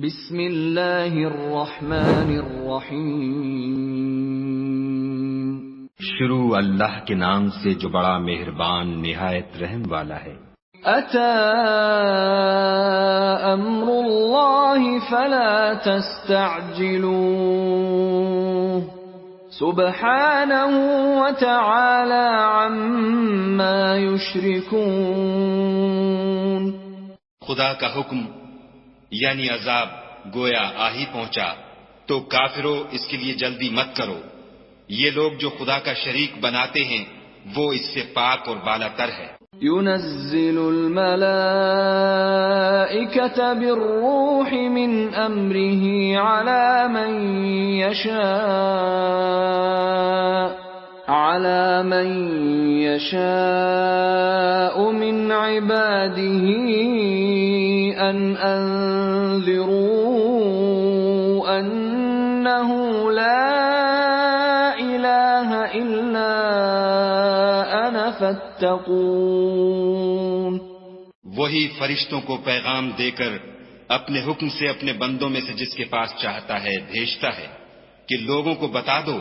بسم اللہ الرحمن الرحیم۔ شروع اللہ کے نام سے جو بڑا مہربان نہایت رحم والا ہے۔ اتی امر اللہ فلا تستعجلوه سبحانہ وتعالی عما یشرکون۔ خدا کا حکم یعنی عذاب گویا آ ہی پہنچا تو کافروں اس کے لیے جلدی مت کرو، یہ لوگ جو خدا کا شریک بناتے ہیں وہ اس سے پاک اور بالا تر ہے۔ ينزل الملائكة بالروح من أمره على من يشاء من عباده أن أنذروا أنه لا إله إلا أنا فاتقون۔ وہی فرشتوں کو پیغام دے کر اپنے حکم سے اپنے بندوں میں سے جس کے پاس چاہتا ہے بھیجتا ہے کہ لوگوں کو بتا دو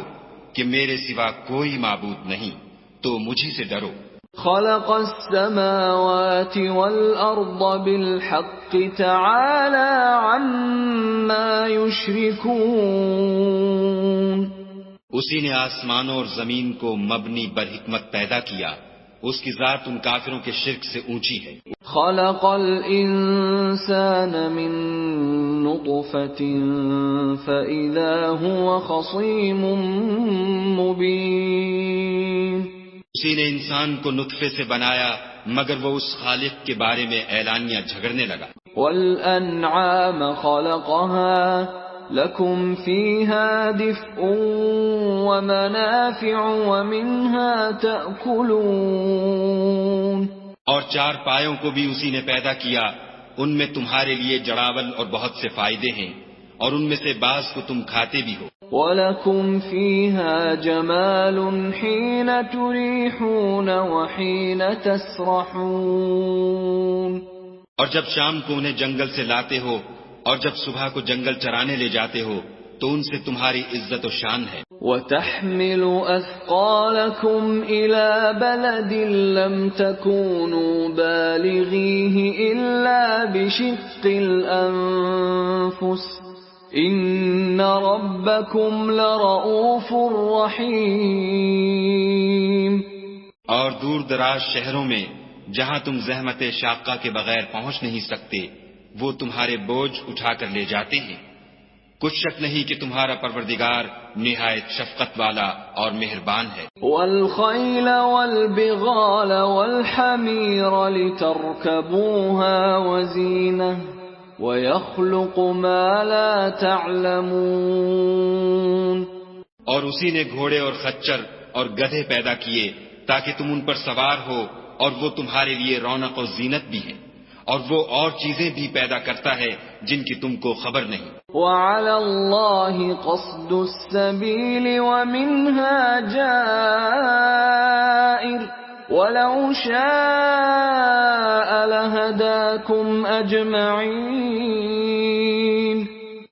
کہ میرے سوا کوئی معبود نہیں، تو مجھی سے ڈرو۔ خلق السماوات والأرض بالحق تعالى عما يشركون۔ اسی نے آسمانوں اور زمین کو مبنی بر حکمت پیدا کیا، اس کی ذات ان کافروں کے شرک سے اونچی ہے۔ خلق الانسان من نطفة فإذا هو خصيم مبين۔ اسی نے انسان کو نطفے سے بنایا مگر وہ اس خالق کے بارے میں اعلانیہ جھگڑنے لگا۔ والانعام خلقها لكم فيها دفء ومنافع ومنها تأكلون۔ اور چار پایوں کو بھی اسی نے پیدا کیا، ان میں تمہارے لیے جڑاول اور بہت سے فائدے ہیں، اور ان میں سے بعض کو تم کھاتے بھی ہو۔ وَلَكُمْ فِيهَا جَمَالٌ حِينَ تُرِيحُونَ وَحِينَ تَسْرَحُونَ۔ اور جب شام کو انہیں جنگل سے لاتے ہو اور جب صبح کو جنگل چرانے لے جاتے ہو تو ان سے تمہاری عزت و شان ہے۔ وَتَحْمِلُ أَثْقَالَكُمْ إِلَى بَلَدٍ لَمْ تَكُونُوا بَالِغِيهِ إِلَّا بِشِقِّ الْأَنفُسِ إِنَّ رَبَّكُمْ لَرَءُوفٌ رَحِيمٌ۔ اور دور دراز شہروں میں جہاں تم زحمت شاقہ کے بغیر پہنچ نہیں سکتے وہ تمہارے بوجھ اٹھا کر لے جاتے ہیں، کچھ شک نہیں کہ تمہارا پروردگار نہایت شفقت والا اور مہربان ہے۔ وَالْخَيْلَ وَالْبِغَالَ وَالْحَمِيرَ لِتَرْكَبُوهَا وَزِينَةً وَيَخْلُقُ مَا لَا تَعْلَمُونَ۔ اور اسی نے گھوڑے اور خچر اور گدھے پیدا کیے تاکہ تم ان پر سوار ہو، اور وہ تمہارے لیے رونق و زینت بھی ہے، اور وہ اور چیزیں بھی پیدا کرتا ہے جن کی تم کو خبر نہیں۔ وَعَلَى اللَّهِ قَصْدُ السَّبِيلِ وَمِنْهَا جَائِرٌ وَلَوْ شَاءَ لَهَدَاكُمْ أَجْمَعِينَ۔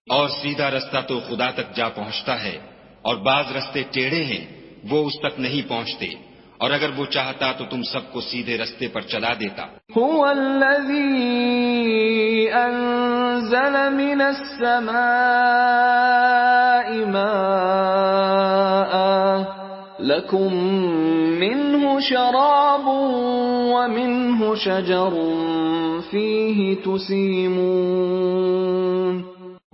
اور سیدھا رستہ تو خدا تک جا پہنچتا ہے، اور بعض رستے ٹیڑھے ہیں وہ اس تک نہیں پہنچتے، اور اگر وہ چاہتا تو تم سب کو سیدھے رستے پر چلا دیتا۔ هو الذي أنزل من السماء ماء لكم منه شراب ومنه شجر فيه تسيمون۔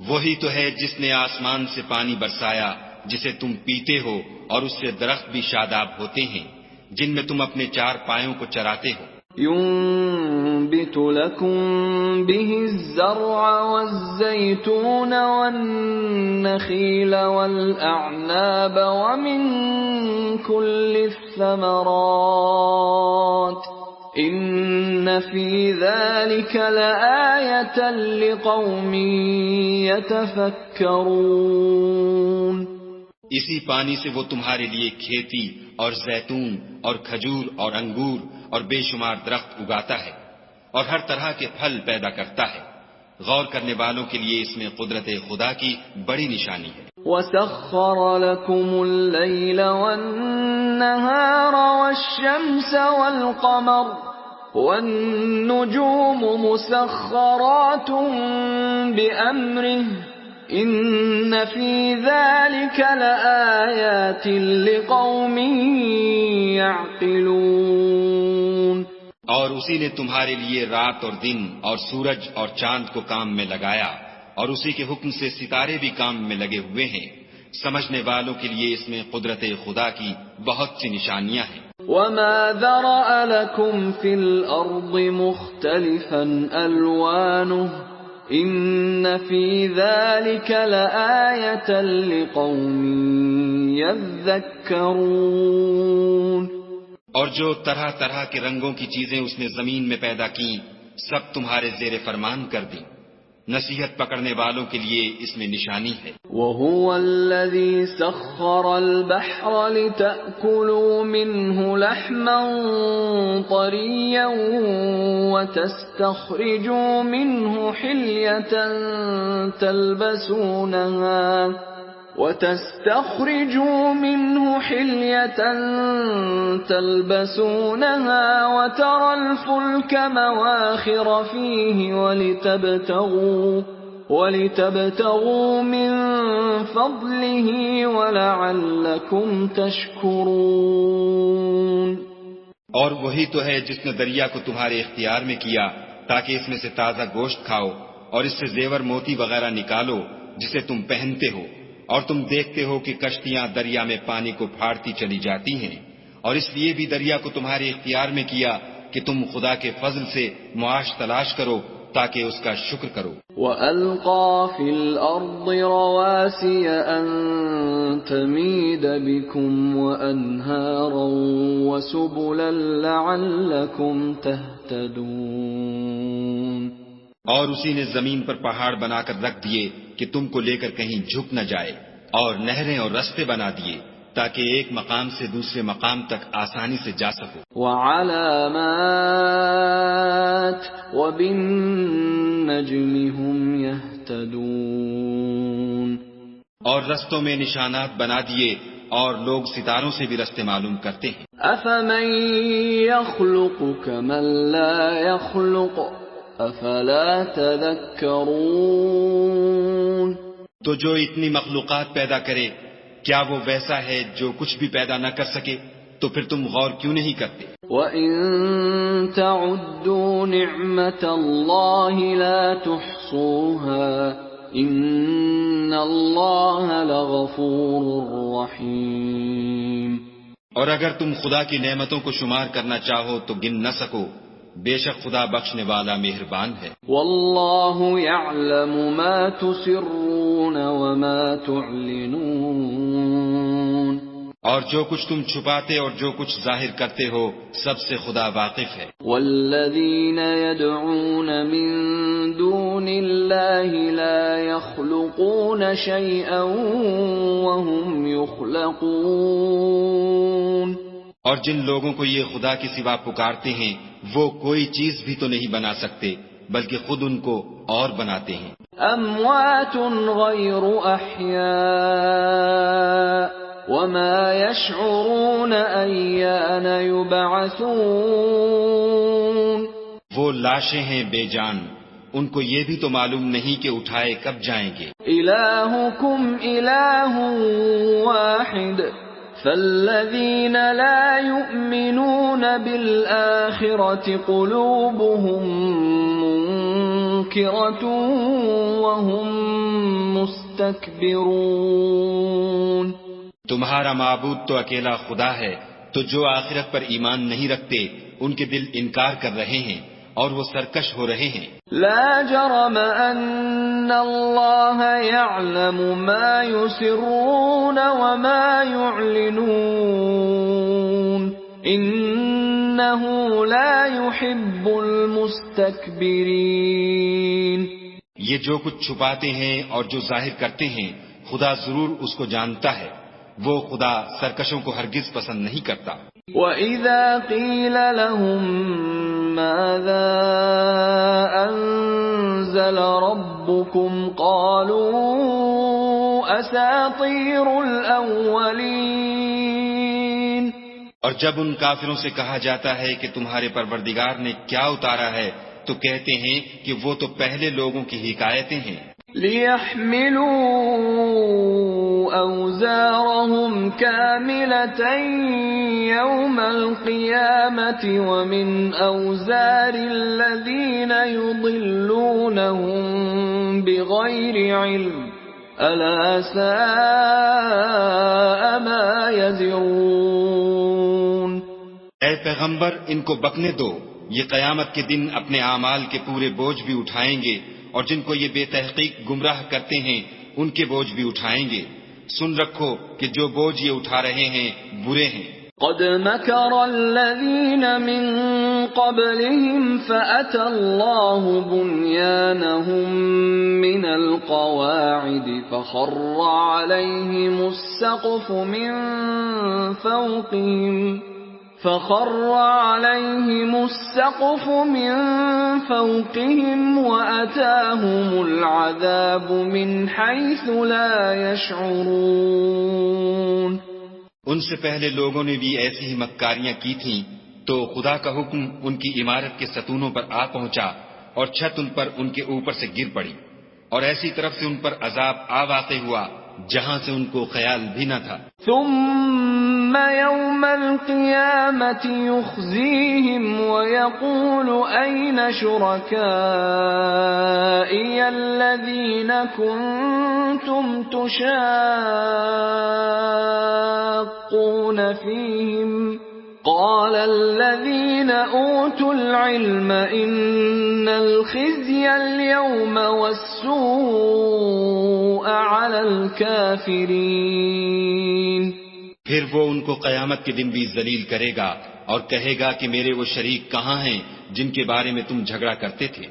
وہی تو ہے جس نے آسمان سے پانی برسایا جسے تم پیتے ہو، اور اس سے درخت بھی شاداب ہوتے ہیں جن میں تم اپنے چار پایوں کو چراتے ہو۔ ينبت لكم به الزرع والزيتون والنخيل والأعناب ومن كل الثمرات إن في ذلك لآية لقوم يتفكرون۔ اسی پانی سے وہ تمہارے لیے کھیتی اور زیتون اور کھجور اور انگور اور بے شمار درخت اگاتا ہے اور ہر طرح کے پھل پیدا کرتا ہے، غور کرنے والوں کے لیے اس میں قدرت خدا کی بڑی نشانی ہے۔ وَسَخَّرَ لَكُمُ اللَّيْلَ وَالنَّهَارَ وَالشَّمْسَ وَالْقَمَرَ وَالنُّجُومُ مُسَخَّرَاتٌ بِأَمْرِهِ إِنَّ فِي ذَلِكَ لَآيَاتٍ لِقَوْمٍ يَعْقِلُونَ۔ اور اسی نے تمہارے لیے رات اور دن اور سورج اور چاند کو کام میں لگایا، اور اسی کے حکم سے ستارے بھی کام میں لگے ہوئے ہیں۔ سمجھنے والوں کے لیے اس میں قدرت خدا کی بہت سی نشانیاں ہیں۔ وَمَا ذَرَأَ لَكُمْ فِي الْأَرْضِ مُخْتَلِفًا أَلْوَانُهُ إِنَّ فِي ذَلِكَ لَآيَةً لِقَوْمٍ يَذَّكَّرُونَ۔ اور جو طرح طرح کے رنگوں کی چیزیں اس نے زمین میں پیدا کی، سب تمہارے زیر فرمان کر دی، نصیحت پکڑنے والوں کے لیے اس میں نشانی ہے۔ وَهُوَ الَّذِي سَخَّرَ الْبَحْرَ لِتَأْكُلُوا مِنْهُ لَحْمًا طَرِيًّا وَتَسْتَخْرِجُوا مِنْهُ حِلْيَةً تَلْبَسُونَهَا وَتَرَى الْفُلْكَ مَوَاخِرَ فِيهِ وَلِتَبْتَغُوا مِنْ فَضْلِهِ وَلَعَلَّكُمْ تَشْكُرُونَ۔ اور وہی تو ہے جس نے دریا کو تمہارے اختیار میں کیا تاکہ اس میں سے تازہ گوشت کھاؤ اور اس سے زیور موتی وغیرہ نکالو جسے تم پہنتے ہو، اور تم دیکھتے ہو کہ کشتیاں دریا میں پانی کو پھاڑتی چلی جاتی ہیں، اور اس لیے بھی دریا کو تمہارے اختیار میں کیا کہ تم خدا کے فضل سے معاش تلاش کرو تاکہ اس کا شکر کرو۔ وَأَلْقَى فِي الْأَرْضِ رَوَاسِيَ أَن تَمِيدَ بِكُمْ وَأَنْهَارًا وَسُبُلًا لَعَلَّكُمْ تَهْتَدُونَ۔ اور اسی نے زمین پر پہاڑ بنا کر رکھ دیے کہ تم کو لے کر کہیں جھک نہ جائے، اور نہریں اور رستے بنا دیے تاکہ ایک مقام سے دوسرے مقام تک آسانی سے جا سکو۔ وَعَلَامَاتٍ وَبِالنَّجْمِ هُمْ يَهْتَدُونَ۔ اور رستوں میں نشانات بنا دیے، اور لوگ ستاروں سے بھی رستے معلوم کرتے ہیں۔ أَفَمَن يَخْلُقُ كَمَن لَّا يَخْلُقُ أَفَلَا تَذَكَّرُونَ۔ تو جو اتنی مخلوقات پیدا کرے، کیا وہ ویسا ہے جو کچھ بھی پیدا نہ کر سکے؟ تو پھر تم غور کیوں نہیں کرتے؟ وَإِن تَعُدُّوا نِعْمَةَ اللَّهِ لَا تُحْصُوهَا إِنَّ اللَّهَ لَغَفُورٌ رَّحِيمٌ۔ اور اگر تم خدا کی نعمتوں کو شمار کرنا چاہو تو گن نہ سکو، بے شک خدا بخشنے والا مہربان ہے۔ وَاللَّهُ يَعْلَمُ مَا تُسِرُّونَ وَمَا تُعْلِنُونَ۔ اور جو کچھ تم چھپاتے اور جو کچھ ظاہر کرتے ہو سب سے خدا واقف ہے۔ وَالَّذِينَ يَدْعُونَ مِن دُونِ اللَّهِ لَا يَخْلُقُونَ شَيْئًا وَهُمْ يُخْلَقُونَ۔ اور جن لوگوں کو یہ خدا کے سوا پکارتے ہیں وہ کوئی چیز بھی تو نہیں بنا سکتے بلکہ خود ان کو اور بناتے ہیں۔ أَمْوَاتٌ غَيْرُ أَحْيَاءٍ وَمَا يَشْعُرُونَ أَيَّانَ يُبْعَثُونَ۔ وہ لاشیں ہیں بے جان، ان کو یہ بھی تو معلوم نہیں کہ اٹھائے کب جائیں گے۔ إِلَٰهُكُمْ إِلَٰهٌ وَاحِدٌ فَالَّذِينَ لَا يُؤْمِنُونَ بِالْآخِرَةِ قُلُوبُهُم مُّنكِرَةٌ وَهُم مُسْتَكْبِرُونَ۔ تمہارا معبود تو اکیلا خدا ہے، تو جو آخرت پر ایمان نہیں رکھتے ان کے دل انکار کر رہے ہیں اور وہ سرکش ہو رہے ہیں۔ لا جرم ان اللہ یعلم ما یسرون وما یعلنون انہ لا يحب المستکبرین۔ یہ جو کچھ چھپاتے ہیں اور جو ظاہر کرتے ہیں خدا ضرور اس کو جانتا ہے، وہ خدا سرکشوں کو ہرگز پسند نہیں کرتا۔ وَإِذَا قِيلَ لَهُم مَّاذَا أَنزَلَ أنزل ربكم قالوا أساطير الأولين. اور جب ان کافروں سے کہا جاتا ہے کہ تمہارے پروردگار نے کیا اتارا ہے تو کہتے ہیں کہ وہ تو پہلے لوگوں کی حکایتیں ہیں. لِيَحْمِلُوا أَوْزَارَهُمْ كَامِلَةً يَوْمَ الْقِيَامَةِ وَمِنْ أَوْزَارِ الَّذِينَ يُضِلُّونَهُمْ بِغَيْرِ عِلْمٍ أَلَا سَاءَ مَا يَزِرُونَ. اے پیغمبر، ان کو بکنے دو، یہ قیامت کے دن اپنے اعمال کے پورے بوجھ بھی اٹھائیں گے، اور جن کو یہ بے تحقیق گمراہ کرتے ہیں ان کے بوجھ بھی اٹھائیں گے. سن رکھو کہ جو بوجھ یہ اٹھا رہے ہیں برے ہیں. قد مكر الذين من قبلهم فأتى الله بنيانهم من القواعد فخر عليهم السقف من فوقهم وأتاهم العذاب من حيث لا يشعرون. ان سے پہلے لوگوں نے بھی ایسی ہی مکاریاں کی تھیں تو خدا کا حکم ان کی عمارت کے ستونوں پر آ پہنچا اور چھت ان پر ان کے اوپر سے گر پڑی، اور ایسی طرف سے ان پر عذاب آ واقع ہوا جہاں سے ان کو خیال بھی نہ تھا. ثم يوم القيامة يخزيهم ويقول أين شركائي الذين كنتم تشاقون فيهم قال الذين أوتوا العلم إن الخزي اليوم والسوء على الكافرين. پھر وہ ان کو قیامت کے دن بھی ذلیل کرے گا اور کہے گا کہ میرے وہ شریک کہاں ہیں جن کے بارے میں تم جھگڑا کرتے تھے.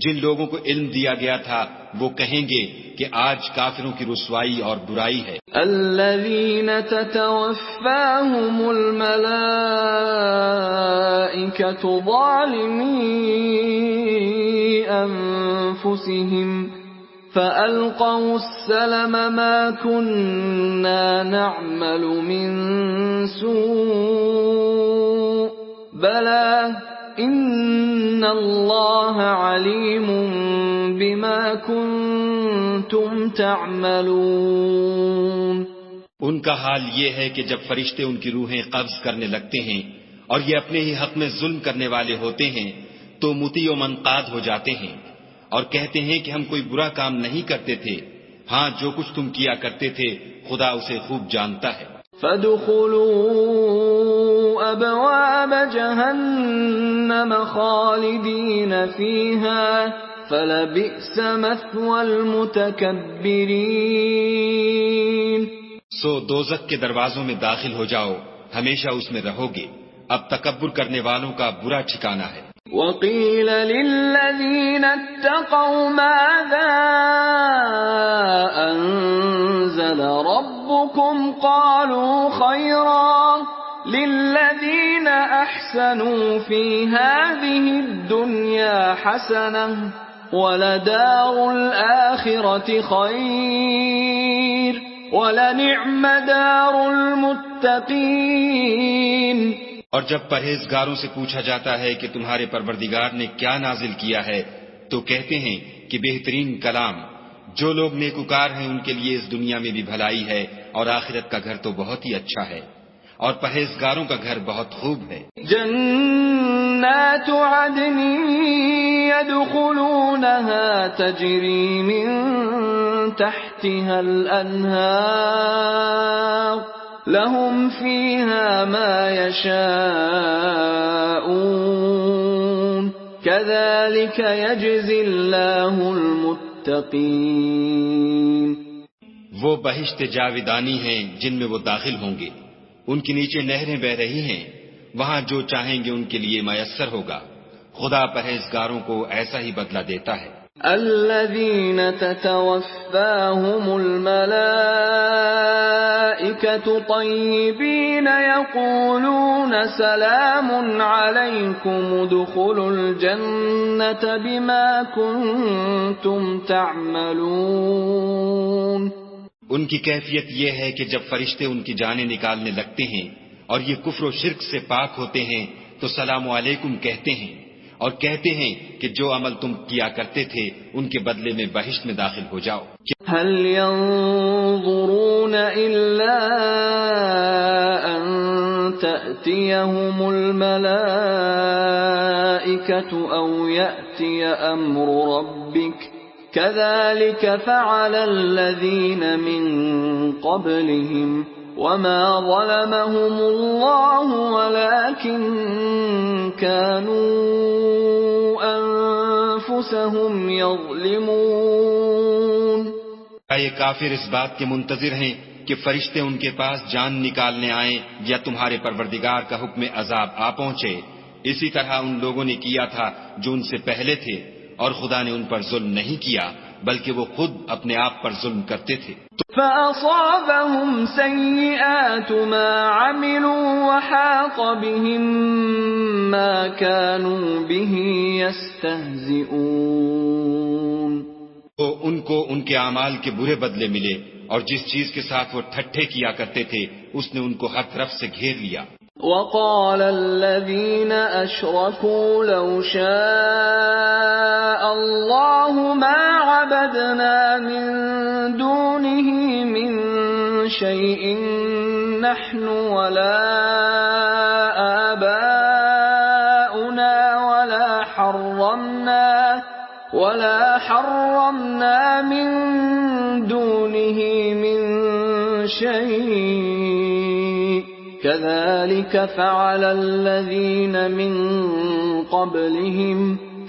جن لوگوں کو علم دیا گیا تھا وہ کہیں گے کہ آج کافروں کی رسوائی اور برائی ہے. الذين تتوفاهم الملائكة ظالمي أنفسهم فألقوا السلم ما كنا نعمل من سوء بلى إن الله عليم بما كنتم تعملون. ان کا حال یہ ہے کہ جب فرشتے ان کی روحیں قبض کرنے لگتے ہیں اور یہ اپنے ہی حق میں ظلم کرنے والے ہوتے ہیں تو مطیع و منقاد ہو جاتے ہیں اور کہتے ہیں کہ ہم کوئی برا کام نہیں کرتے تھے. ہاں، جو کچھ تم کیا کرتے تھے خدا اسے خوب جانتا ہے. فَادْخُلُوا أَبْوَابَ جَهَنَّمَ خَالِدِينَ فِيهَا فَلَبِئْسَ مَثْوَى الْمُتَكَبِّرِينَ. سو دوزخ کے دروازوں میں داخل ہو جاؤ، ہمیشہ اس میں رہو گے. اب تکبر کرنے والوں کا برا ٹھکانہ ہے. وَقِيلَ لِلَّذِينَ اتَّقَوْا مَاذَا أَنزَلَ رَبُّكُمْ قَالُوا خَيْرًا لِلَّذِينَ أَحْسَنُوا فِي هَذِهِ الدُّنْيَا حَسَنَةٌ وَلَدَارُ الْآخِرَةِ خَيْرٌ وَلَنِعْمَ دَارُ الْمُتَّقِينَ. اور جب پرہیزگاروں سے پوچھا جاتا ہے کہ تمہارے پروردگار نے کیا نازل کیا ہے تو کہتے ہیں کہ بہترین کلام. جو لوگ نیکوکار ہیں ان کے لیے اس دنیا میں بھی بھلائی ہے اور آخرت کا گھر تو بہت ہی اچھا ہے اور پرہیزگاروں کا گھر بہت خوب ہے. جنات عدن يدخلونها تجری من تحتها الانہار لهم فيها ما يشاءون كذلك يجزي الله المتقين. وہ بہشت جاودانی ہیں جن میں وہ داخل ہوں گے، ان کے نیچے نہریں بہ رہی ہیں، وہاں جو چاہیں گے ان کے لیے میسر ہوگا. خدا پرہیزگاروں کو ایسا ہی بدلہ دیتا ہے. الذين تتوفاهم الملائكة طيبين يقولون سلام عليكم ادخلوا الجنة بما كنتم تعملون. ان کی کیفیت یہ ہے کہ جب فرشتے ان کی جانیں نکالنے لگتے ہیں اور یہ کفر و شرک سے پاک ہوتے ہیں تو سلام علیکم کہتے ہیں اور کہتے ہیں کہ جو عمل تم کیا کرتے تھے ان کے بدلے میں بہشت میں داخل ہو جاؤ. هل ينظرون إلا أن تأتيهم الملائكة أو يأتي أمر ربك كذلك فعل الذين من قبلهم وما ظلمهم الله ولكن كانوا أنفسهم يظلمون. یہ کافر اس بات کے منتظر ہیں کہ فرشتے ان کے پاس جان نکالنے آئیں یا تمہارے پروردگار کا حکم عذاب آ پہنچے. اسی طرح ان لوگوں نے کیا تھا جو ان سے پہلے تھے اور خدا نے ان پر ظلم نہیں کیا بلکہ وہ خود اپنے آپ پر ظلم کرتے تھے. فَأَصَابَهُمْ سَيِّئَاتُ مَا عَمِلُوا وَحَاقَ بِهِم مَّا كَانُوا بِهِ يَسْتَهْزِئُونَ. تو ان کو ان کے اعمال کے برے بدلے ملے اور جس چیز کے ساتھ وہ ٹھٹھے کیا کرتے تھے اس نے ان کو ہر طرف سے گھیر لیا. وقال الذين أشركوا لو شاء الله ما عبدنا من دونه من شيء نحن ولا آباؤنا ولا حرمنا من دونه من شيء كذلك فعل الذين من قبلهم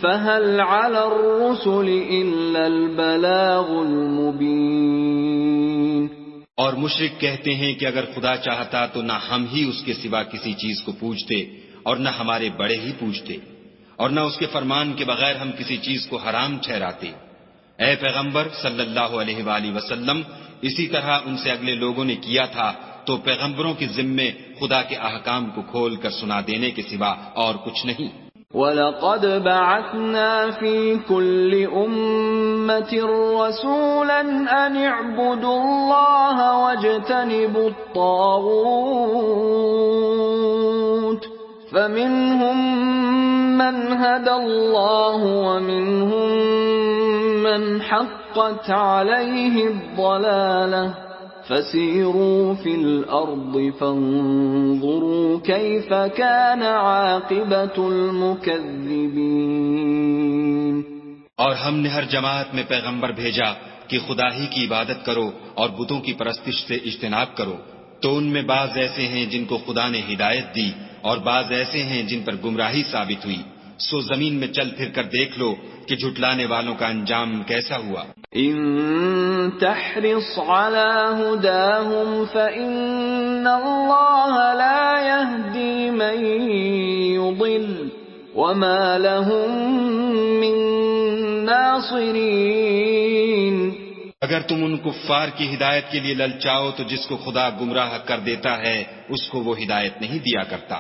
فهل على الرسل إلا البلاغ المبين. اور مشرک کہتے ہیں کہ اگر خدا چاہتا تو نہ ہم ہی اس کے سوا کسی چیز کو پوجتے اور نہ ہمارے بڑے ہی پوجتے اور نہ اس کے فرمان کے بغیر ہم کسی چیز کو حرام ٹھہراتے. اے پیغمبر صلی اللہ علیہ وآلہ وسلم اسی طرح ان سے اگلے لوگوں نے کیا تھا تو پیغمبروں کے ذمے خدا کے احکام کو کھول کر سنا دینے کے سوا اور کچھ نہیں. وَلَقَدْ بَعَثْنَا فِي كُلِّ أُمَّةٍ رَّسُولًا أَنِ اعْبُدُوا اللَّهَ وَاجْتَنِبُوا الطَّاغُوتَ فَمِنْهُمْ مَنْ هَدَى اللَّهُ وَمِنْهُمْ مَنْ حَقَّتْ عَلَيْهِ الضَّلَالَةُ فَسِيرُوا فِي الْأَرْضِ فَانظُرُوا كَيْفَ كَانَ عَاقِبَةُ الْمُكَذِّبِينَ. اور ہم نے ہر جماعت میں پیغمبر بھیجا کہ خدا ہی کی عبادت کرو اور بتوں کی پرستش سے اجتناب کرو. تو ان میں بعض ایسے ہیں جن کو خدا نے ہدایت دی اور بعض ایسے ہیں جن پر گمراہی ثابت ہوئی. سو زمین میں چل پھر کر دیکھ لو کہ جھٹلانے والوں کا انجام کیسا ہوا. ان تحرص على هداهم فإن الله لا يهدي من يضل وما لهم من ناصرين. اگر تم ان کفار کی ہدایت کے لیے للچاؤ تو جس کو خدا گمراہ کر دیتا ہے اس کو وہ ہدایت نہیں دیا کرتا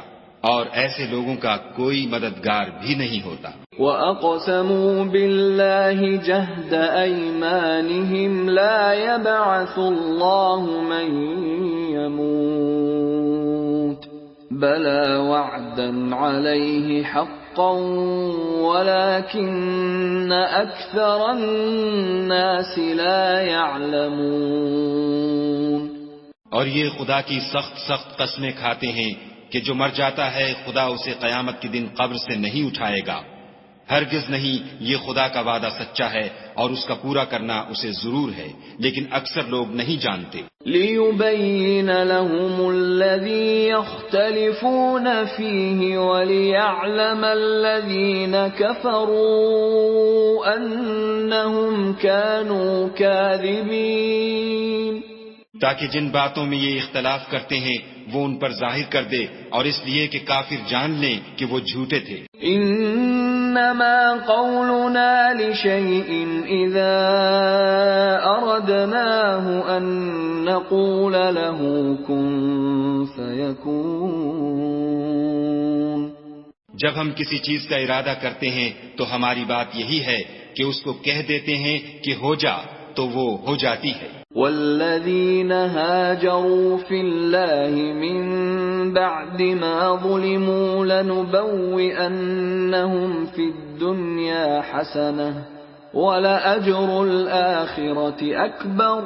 اور ایسے لوگوں کا کوئی مددگار بھی نہیں ہوتا. وَأَقْسَمُوا بِاللَّهِ جَهْدَ أَيْمَانِهِمْ لَا يَبْعَثُ اللَّهُ مَن يَمُوتُ بَلَى وَعْدًا عَلَيْهِ حَقًّا وَلَكِنَّ أَكْثَرَ النَّاسِ لَا يَعْلَمُونَ. اور یہ خدا کی سخت قسمیں کھاتے ہیں کہ جو مر جاتا ہے خدا اسے قیامت کے دن قبر سے نہیں اٹھائے گا. ہرگز نہیں، یہ خدا کا وعدہ سچا ہے اور اس کا پورا کرنا اسے ضرور ہے، لیکن اکثر لوگ نہیں جانتے. لِيُبَيِّنَ لَهُمُ الَّذِي يَخْتَلِفُونَ فِيهِ وَلِيَعْلَمَ الَّذِينَ كَفَرُوا أَنَّهُمْ كَانُوا كَاذِبِينَ. تاکہ جن باتوں میں یہ اختلاف کرتے ہیں وہ ان پر ظاہر کر دے اور اس لیے کہ کافر جان لیں کہ وہ جھوٹے تھے. ان إنما قولنا لشيء إذا أردناه أن نقول له كن فيكون. جب ہم کسی چیز کا ارادہ کرتے ہیں تو ہماری بات یہی ہے کہ اس کو کہہ دیتے ہیں کہ ہو جا تو وہ ہو جاتی ہے. والذين هاجروا في الله من بعد ما ظلموا لنبوئنهم في الدنيا حسنة ولأجر الآخرة أكبر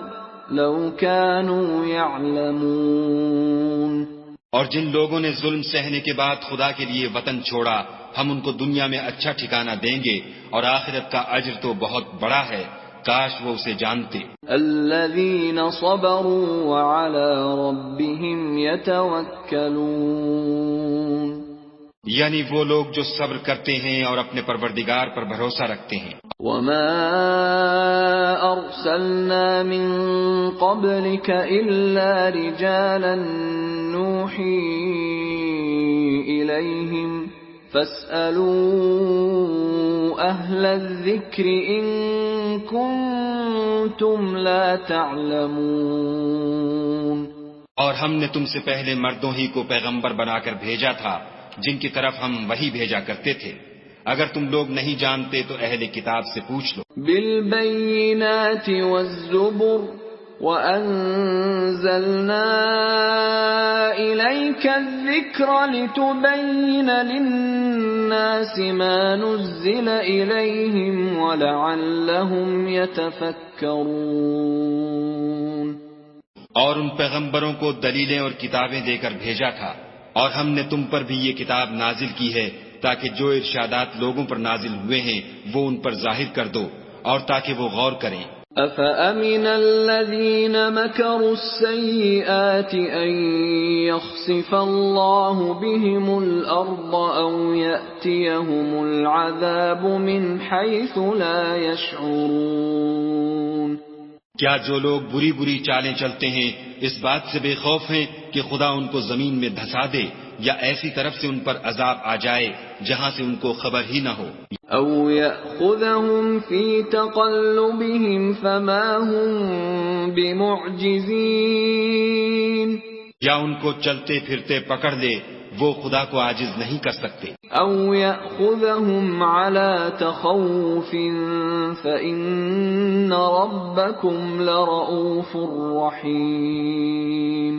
لو كانوا يعلمون. اور جن لوگوں نے ظلم سہنے کے بعد خدا کے لیے وطن چھوڑا ہم ان کو دنیا میں اچھا ٹھکانہ دیں گے اور آخرت کا اجر تو بہت بڑا ہے، کاش وہ اسے جانتے. الذين صبروا وعلى ربهم يتوكلون. یعنی وہ لوگ جو صبر کرتے ہیں اور اپنے پروردگار پر بھروسہ رکھتے ہیں. وما أرسلنا من قبلك إلا رجالا نوحي إليهم فاسألوا أهل الذكر إن كنتم لا تعلمون. اور ہم نے تم سے پہلے مردوں ہی کو پیغمبر بنا کر بھیجا تھا جن کی طرف ہم وحی بھیجا کرتے تھے. اگر تم لوگ نہیں جانتے تو اہل کتاب سے پوچھ لو. بالبينات والزبر وأنزلنا إليك الذكر لتبين للناس ما نزل إليهم ولعلهم يتفكرون. اور ان پیغمبروں کو دلیلیں اور کتابیں دے کر بھیجا تھا اور ہم نے تم پر بھی یہ کتاب نازل کی ہے تاکہ جو ارشادات لوگوں پر نازل ہوئے ہیں وہ ان پر ظاہر کر دو اور تاکہ وہ غور کریں. أَفَأَمِنَ الَّذِينَ مَكَرُوا السَّيِّئَاتِ أَن يَخْسِفَ اللَّهُ بِهِمُ الْأَرْضَ أَوْ يَأْتِيَهُمُ الْعَذَابُ مِنْ حَيْثُ لَا يَشْعُرُونَ. کیا جو لوگ بری بری چالیں چلتے ہیں اس بات سے بے خوف ہیں کہ خدا ان کو زمین میں دھسا دے یا ایسی طرف سے ان پر عذاب آ جائے جہاں سے ان کو خبر ہی نہ ہو. أَوْ يَأْخُذَهُمْ فِي تَقَلُّبِهِمْ فَمَا هُمْ بِمُعْجِزِينَ. یا ان کو چلتے پھرتے پکڑ لے وہ خدا کو عاجز نہیں کر سکتے. أَوْ يَأْخُذَهُمْ عَلَى تَخَوُّفٍ فَإِنَّ رَبَّكُمْ لَرَءُوفٌ رَحِيمٌ.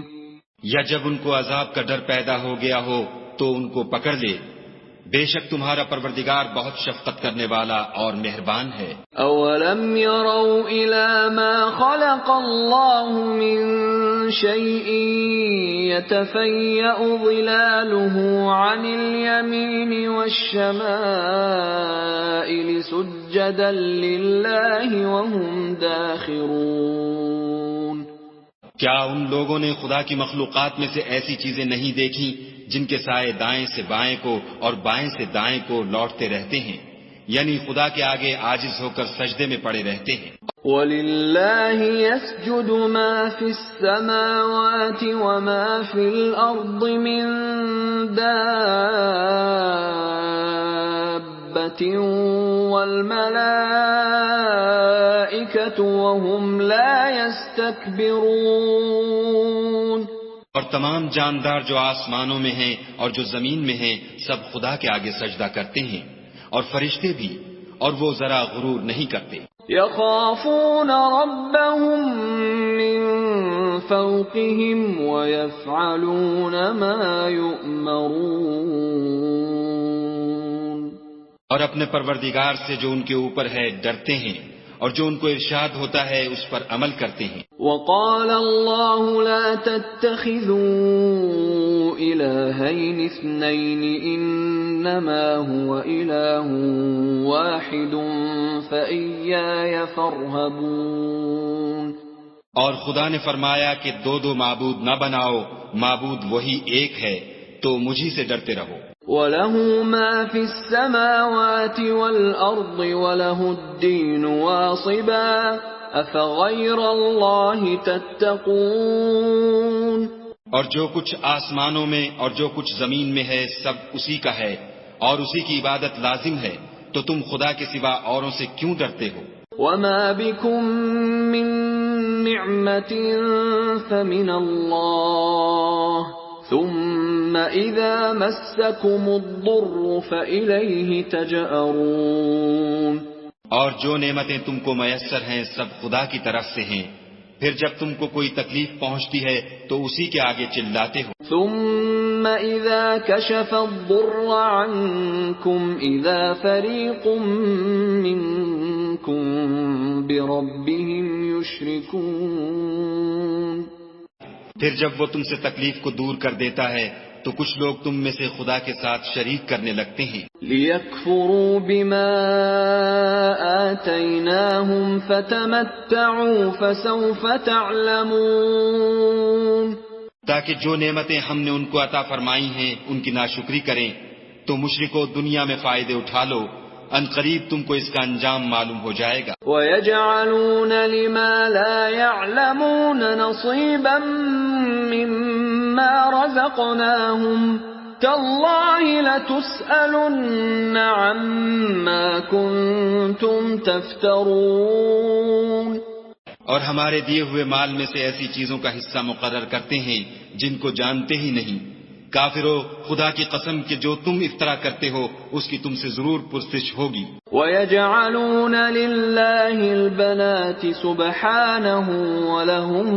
یا جب ان کو عذاب کا ڈر پیدا ہو گیا ہو تو ان کو پکڑ لے، بے شک تمہارا پروردگار بہت شفقت کرنے والا اور مہربان ہے. أَوَلَمْ يَرَوْا إِلَى مَا خَلَقَ اللَّهُ مِن شَيْءٍ يَتَفَيَّأُ ظِلَالُهُ عَنِ الْيَمِينِ وَالشَّمَائِلِ سُجَّدًا لِلَّهِ وَهُمْ دَاخِرُونَ. کیا ان لوگوں نے خدا کی مخلوقات میں سے ایسی چیزیں نہیں دیکھی جن کے سائے دائیں سے بائیں کو اور بائیں سے دائیں کو لوٹتے رہتے ہیں، یعنی خدا کے آگے عاجز ہو کر سجدے میں پڑے رہتے ہیں. وَلِلَّهِ يَسْجُدُ مَا فِي السَّمَاوَاتِ وَمَا فِي الْأَرْضِ مِن دَابَّةٍ وَالْمَلَائِكَةُ وَهُمْ لَا يَسْتَكْبِرُونَ. اور تمام جاندار جو آسمانوں میں ہیں اور جو زمین میں ہیں سب خدا کے آگے سجدہ کرتے ہیں اور فرشتے بھی، اور وہ ذرا غرور نہیں کرتے. يَخَافُونَ رَبَّهُم مِّن فَوْقِهِمْ وَيَفْعَلُونَ مَا يُؤْمَرُونَ. اور اپنے پروردگار سے جو ان کے اوپر ہے ڈرتے ہیں اور جو ان کو ارشاد ہوتا ہے اس پر عمل کرتے ہیں. وَقَالَ اللَّهُ لَا تَتَّخِذُوا إِلَٰهَيْنِ اثْنَيْنِ إِنَّمَا هُوَ إِلَٰهٌ وَاحِدٌ فَإِيَّايَ فَارْهَبُونِ. اور خدا نے فرمایا کہ دو دو معبود نہ بناؤ، معبود وہی ایک ہے تو مجھی سے ڈرتے رہو. وَلَهُ مَا فِي السَّمَاوَاتِ وَالْأَرْضِ وَلَهُ الدِّينُ وَاصِبًا أَفَغَيْرَ اللَّهِ تَتَّقُونَ. اور جو کچھ آسمانوں میں اور جو کچھ زمین میں ہے سب اسی کا ہے اور اسی کی عبادت لازم ہے، تو تم خدا کے سوا اوروں سے کیوں ڈرتے ہو؟ وما بكم من نعمة فمن الله ثم إذا مسكم الضر فإليه تجأرون. اور جو نعمتیں تم کو میسر ہیں سب خدا کی طرف سے ہیں، پھر جب تم کو کوئی تکلیف پہنچتی ہے تو اسی کے آگے چلاتے ہو. ثم إذا كشف الضر عنكم إذا فريق منكم بربهم يشركون. پھر جب وہ تم سے تکلیف کو دور کر دیتا ہے تو کچھ لوگ تم میں سے خدا کے ساتھ شریک کرنے لگتے ہیں. لِيَكْفُرُوا بِمَا آتَيْنَاهُمْ فَتَمَتَّعُوا فَسَوْفَ تَعْلَمُونَ. تاکہ جو نعمتیں ہم نے ان کو عطا فرمائی ہیں ان کی ناشکری کریں. تو مشرکو دنیا میں فائدے اٹھا لو، ان قریب تم کو اس کا انجام معلوم ہو جائے گا. وَيَجْعَلُونَ لِمَا لَا يَعْلَمُونَ نَصِيبًا مِّمَّا رَزَقْنَاهُمْ تَاللَّهِ لَتُسْأَلُنَّ عَمَّا كُنتُمْ تَفْتَرُونَ. اور ہمارے دیے ہوئے مال میں سے ایسی چیزوں کا حصہ مقرر کرتے ہیں جن کو جانتے ہی نہیں. کافرو، خدا کی قسم کہ جو تم افطرا کرتے ہو اس کی تم سے ضرور پرسش ہوگی. وَيَجْعَلُونَ لِلَّهِ الْبَنَاتِ سُبْحَانَهُ وَلَهُم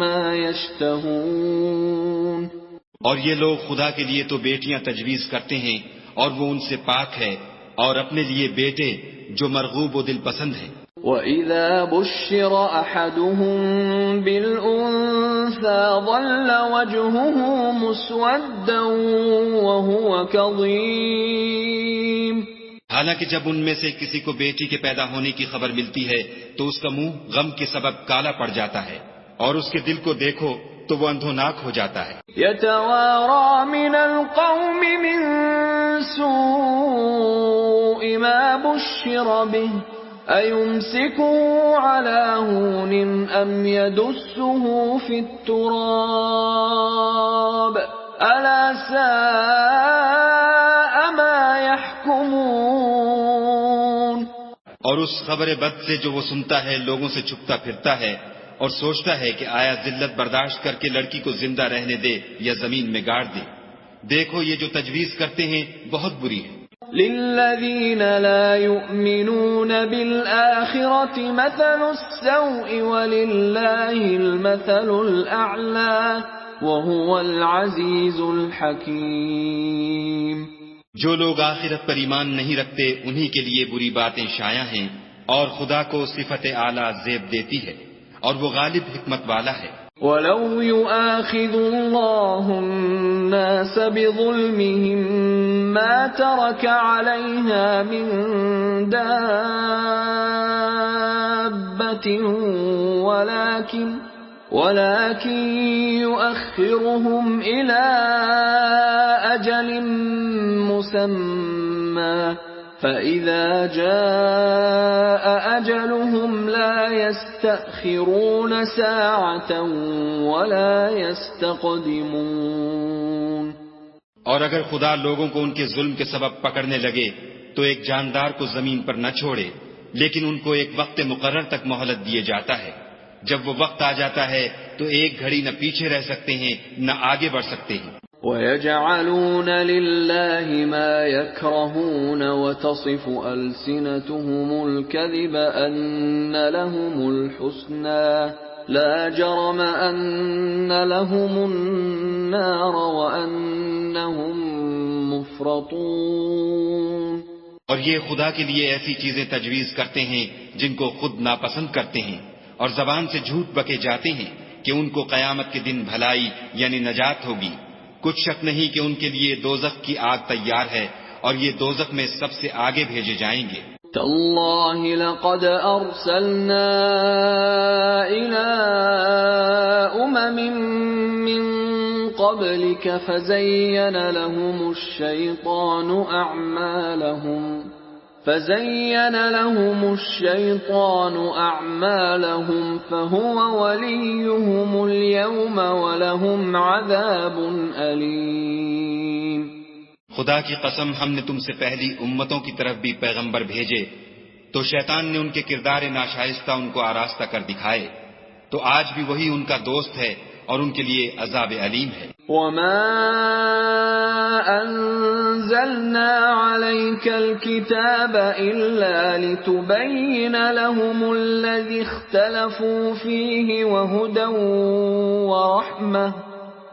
مَّا يَشْتَهُونَ. اور یہ لوگ خدا کے لیے تو بیٹیاں تجویز کرتے ہیں اور وہ ان سے پاک ہے، اور اپنے لیے بیٹے جو مرغوب و دل پسند ہیں. وَإِذَا بُشِّرَ أَحَدُهُم بِالْأُنثَىٰ ظَلَّ وَجْهُهُ مُسْوَدًّا وَهُوَ كَظِيمٌ. حالانکہ جب ان میں سے کسی کو بیٹی کے پیدا ہونے کی خبر ملتی ہے تو اس کا منہ غم کے سبب کالا پڑ جاتا ہے، اور اس کے دل کو دیکھو تو وہ اندھوناک ہو جاتا ہے. يَتَوَارَىٰ مِنَ الْقَوْمِ مِن سُوءِ مَا بُشِّرَ بِهِ أَيُمْسِكُهُ عَلَىٰ هُونٍ أَمْ يَدُسُّهُ فِي التُّرَابِ أَلَا سَاءَ مَا يَحْكُمُونَ. اور اس خبر بد سے جو وہ سنتا ہے لوگوں سے چھپتا پھرتا ہے اور سوچتا ہے کہ آیا ذلت برداشت کر کے لڑکی کو زندہ رہنے دے یا زمین میں گاڑ دے. دیکھو یہ جو تجویز کرتے ہیں بہت بری ہے. لِلَّذِينَ لَا يُؤْمِنُونَ بِالْآخِرَةِ مَثَلُ السَّوْءِ وَلِلَّهِ الْمَثَلُ الْأَعْلَى وَهُوَ الْعَزِيزُ الْحَكِيمُ. جو لوگ آخرت پر ایمان نہیں رکھتے انہی کے لیے بری باتیں شائع ہیں، اور خدا کو صفت اعلیٰ زیب دیتی ہے، اور وہ غالب حکمت والا ہے. وَلَوْ يُؤَاخِذُ اللَّهُ النَّاسَ بِظُلْمِهِمْ مَا تَرَكَ عَلَيْهَا مِن دَابَّةٍ وَلَكِن يُؤَخِّرُهُمْ إِلَىٰ أَجَلٍ مُّسَمًّى فَإِذَا جَاءَ أَجَلُهُمْ لَا يَسْتَأْخِرُونَ سَاعَةً وَلَا يَسْتَقْدِمُونَ. اور اگر خدا لوگوں کو ان کے ظلم کے سبب پکڑنے لگے تو ایک جاندار کو زمین پر نہ چھوڑے، لیکن ان کو ایک وقت مقرر تک مہلت دیے جاتا ہے. جب وہ وقت آ جاتا ہے تو ایک گھڑی نہ پیچھے رہ سکتے ہیں نہ آگے بڑھ سکتے ہیں. وَيَجْعَلُونَ لِلَّهِ مَا يَكْرَهُونَ وَتَصِفُ أَلْسِنَتُهُمُ الْكَذِبَ أَنَّ لَهُمُ الْحُسْنَىٰ لَا جَرَمَ أَنَّ لَهُمُ النَّارَ وَأَنَّهُمْ مُفْرَطُونَ. اور یہ خدا کے لیے ایسی چیزیں تجویز کرتے ہیں جن کو خود ناپسند کرتے ہیں، اور زبان سے جھوٹ بکے جاتے ہیں کہ ان کو قیامت کے دن بھلائی یعنی نجات ہوگی. کچھ شک نہیں کہ ان کے لیے دوزخ کی آگ تیار ہے، اور یہ دوزخ میں سب سے آگے بھیجے جائیں گے. تَاللَّهِ لَقَدْ أَرْسَلْنَا إِلَىٰ أُمَمٍ مِّن قَبْلِكَ فَزَيَّنَ لَهُمُ الشَّيْطَانُ أَعْمَالَهُمْ فَهُوَ وَلِيُّهُمُ الْيَوْمَ وَلَهُمْ عَذَابٌ أَلِيمٌ. خدا کی قسم ہم نے تم سے پہلی امتوں کی طرف بھی پیغمبر بھیجے تو شیطان نے ان کے کردار ناشائستہ ان کو آراستہ کر دکھائے، تو آج بھی وہی ان کا دوست ہے اور ان کے لیے عذاب علیم ہے۔ وَمَا أَنزَلْنَا عَلَيْكَ الْكِتَابَ إِلَّا لِتُبَيِّنَ لَهُمُ الَّذِي اخْتَلَفُوا فِيهِ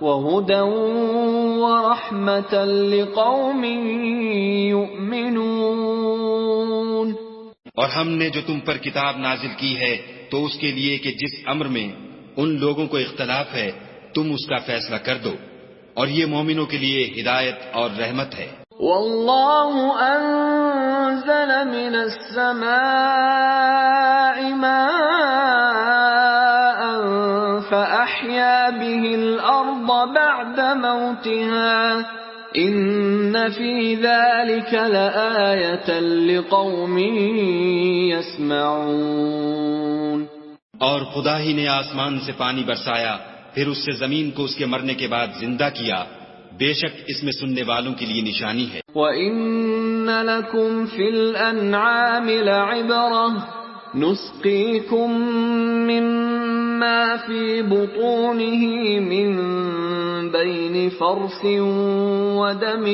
وَهُدًى وَرَحْمَةً لِقَوْمٍ يُؤْمِنُونَ۔ اور ہم نے جو تم پر کتاب نازل کی ہے تو اس کے لیے کہ جس امر میں ان لوگوں کو اختلاف ہے تم اس کا فیصلہ کر دو، اور یہ مومنوں کے لیے ہدایت اور رحمت ہے۔ وَاللَّهُ أَنزَلَ مِنَ السَّمَاءِ مَاءً فَأَحْيَا بِهِ الْأَرْضَ بَعْدَ مَوْتِهَا إِنَّ فِي ذَلِكَ لَآيَةً لِقَوْمٍ يَسْمَعُونَ۔ اور خدا ہی نے آسمان سے پانی برسایا، پھر اس سے زمین کو اس کے مرنے کے بعد زندہ کیا، بے شک اس میں سننے والوں کے لیے نشانی ہے۔ وَإِنَّ لَكُمْ فِي الْأَنْعَامِ لَعِبْرَةً نُسْقِيكُم مِّمَّا فِي بُطُونِهِ مِن بَيْنِ فَرْثٍ وَدَمٍ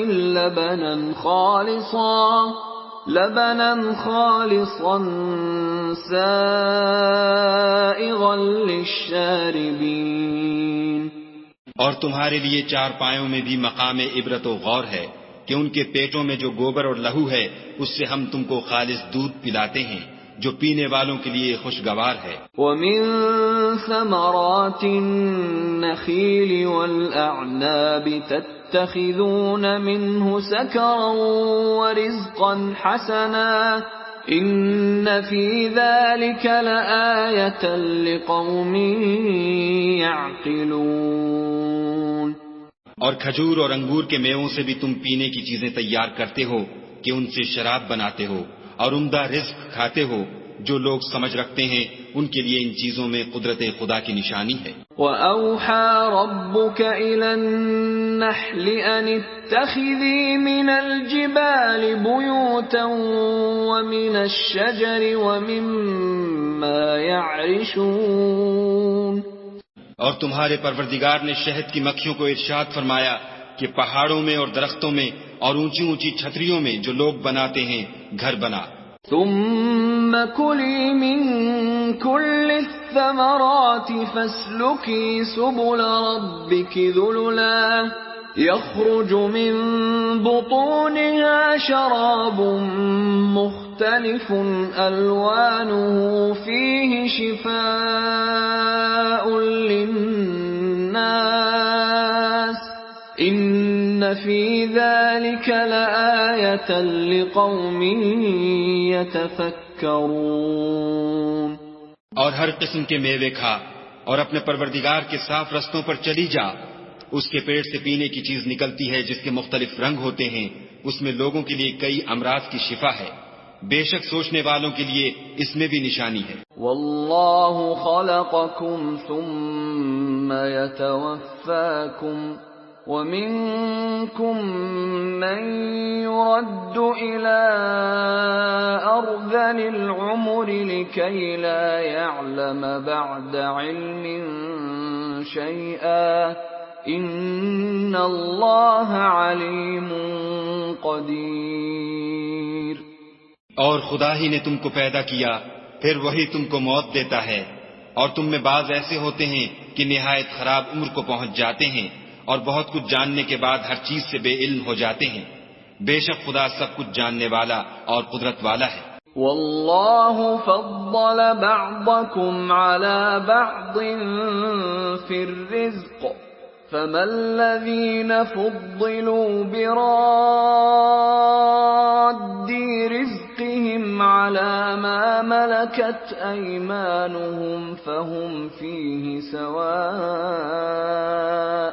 لَبَنًا خَالِصًا سَائِغًا لِلشَّارِبِينَ۔ اور تمہارے لیے چارپایوں میں بھی مقام عبرت و غور ہے کہ ان کے پیٹوں میں جو گوبر اور لہو ہے اس سے ہم تم کو خالص دودھ پلاتے ہیں جو پینے والوں کے لیے خوشگوار ہے۔ وَمِن ثَمَرَاتِ النَّخِيلِ وَالْأَعْنَابِ تَتَّخِذُونَ مِنْهُ سَكَرًا وَرِزْقًا حَسَنًا إِنَّ فِي ذَلِكَ لَآيَةً لِقَوْمٍ يَعْقِلُونَ۔ اور کھجور اور انگور کے میووں سے بھی تم پینے کی چیزیں تیار کرتے ہو کہ ان سے شراب بناتے ہو اور عمدہ رزق کھاتے ہو، جو لوگ سمجھ رکھتے ہیں ان کے لیے ان چیزوں میں قدرت خدا کی نشانی ہے۔ وَأَوْحَى رَبُّكَ إِلَى النَّحْلِ أَنِ اتَّخِذِي مِنَ الْجِبَالِ بُيُوتًا وَمِنَ الشَّجَرِ وَمِمَّا يَعْرِشُونَ۔ اور تمہارے پروردگار نے شہد کی مکھیوں کو ارشاد فرمایا کہ پہاڑوں میں اور درختوں میں اور اونچی اونچی چھتریوں میں جو لوگ بناتے ہیں گھر بنا۔ ثم كلي من كل الثمرات فاسلكي سبل ربك ذللا يخرج من بطونها شراب مختلف ألوانه فيه شفاء للناس إن في ذلك لآية لقوم يتفكرون۔ اور ہر قسم کے میوے کھا اور اپنے پروردگار کے صاف رستوں پر چلی جا، اس کے پیٹ سے پینے کی چیز نکلتی ہے جس کے مختلف رنگ ہوتے ہیں، اس میں لوگوں کے لیے کئی امراض کی شفا ہے، بے شک سوچنے والوں کے لیے اس میں بھی نشانی ہے۔ واللہ خلقکم ثم يتوفاکم ومنكم من يرد إلى أرذل العمر لكي لا يعلم بعد علم شيئا إن الله عليم قدير۔ اور خدا ہی نے تم کو پیدا کیا، پھر وہی تم کو موت دیتا ہے، اور تم میں بعض ایسے ہوتے ہیں کہ نہایت خراب عمر کو پہنچ جاتے ہیں اور بہت کچھ جاننے کے بعد ہر چیز سے بے علم ہو جاتے ہیں، بے شک خدا سب کچھ جاننے والا اور قدرت والا ہے۔ واللہ فضل بعضکم علی بعض فی الرزق فما الذین فضلوا براد رزقهم على ما ملكت ایمانهم فهم فیہ سواء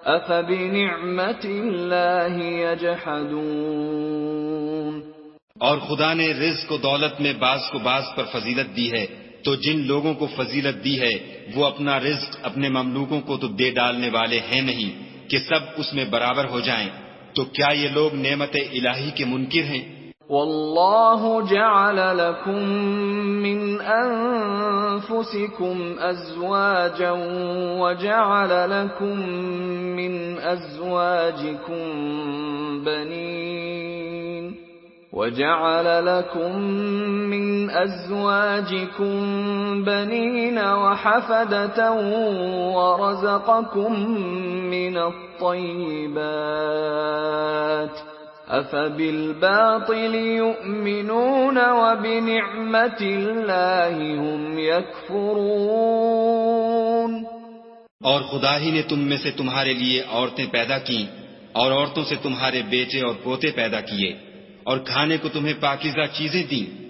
افبنعمت اللہ یجحدون۔ اور خدا نے رزق و دولت میں بعض کو بعض پر فضیلت دی ہے، تو جن لوگوں کو فضیلت دی ہے وہ اپنا رزق اپنے مملوکوں کو تو دے ڈالنے والے ہیں نہیں کہ سب اس میں برابر ہو جائیں، تو کیا یہ لوگ نعمت الہی کے منکر ہیں؟ واللہ جعل لکم من انفسکم ازواجا وجعل لکم من ازواجکم بنین وحفدة ورزقكم من الطيبات أفبالباطل يؤمنون وبنعمة الله هم يكفرون۔ اور خدا ہی نے تم میں سے تمہارے لیے عورتیں پیدا کی اور عورتوں سے تمہارے بیٹے اور پوتے پیدا کیے اور کھانے کو تمہیں پاکیزہ چیزیں دیں،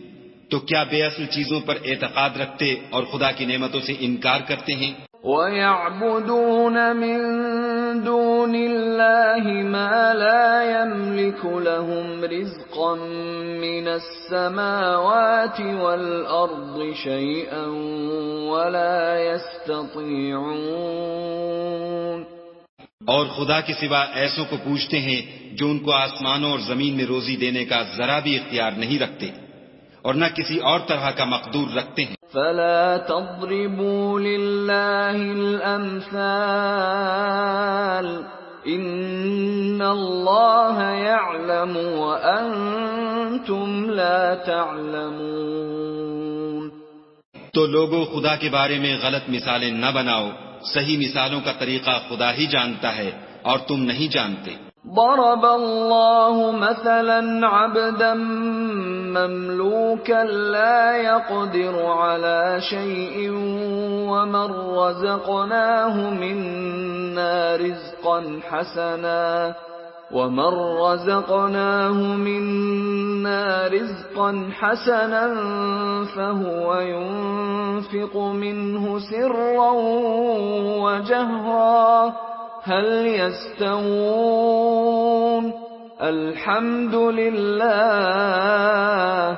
تو کیا بے اصل چیزوں پر اعتقاد رکھتے اور خدا کی نعمتوں سے انکار کرتے ہیں؟ وَيَعْبُدُونَ مِن دُونِ اللَّهِ مَا لَا يَمْلِكُ لَهُمْ رِزْقًا مِّنَ السَّمَاوَاتِ وَالْأَرْضِ شَيْئًا وَلَا يَسْتَطِيعُونَ۔ اور خدا کے سوا ایسوں کو پوچھتے ہیں جو ان کو آسمانوں اور زمین میں روزی دینے کا ذرا بھی اختیار نہیں رکھتے اور نہ کسی اور طرح کا مقدور رکھتے ہیں۔ فَلَا تَضْرِبُوا لِلَّهِ الْأَمْثَالَ إِنَّ اللَّهَ يَعْلَمُ وَأَنْتُمْ لَا تَعْلَمُونَ۔ تو لوگوں خدا کے بارے میں غلط مثالیں نہ بناؤ، صحیح مثالوں کا طریقہ خدا ہی جانتا ہے اور تم نہیں جانتے۔ ضرب الله مثلا عبدا مملوكا لا يقدر على شيء ومن رزقناه منا رزقا حسنا فهو ينفق منه سرا وجهرا هل يستوون الحمد لله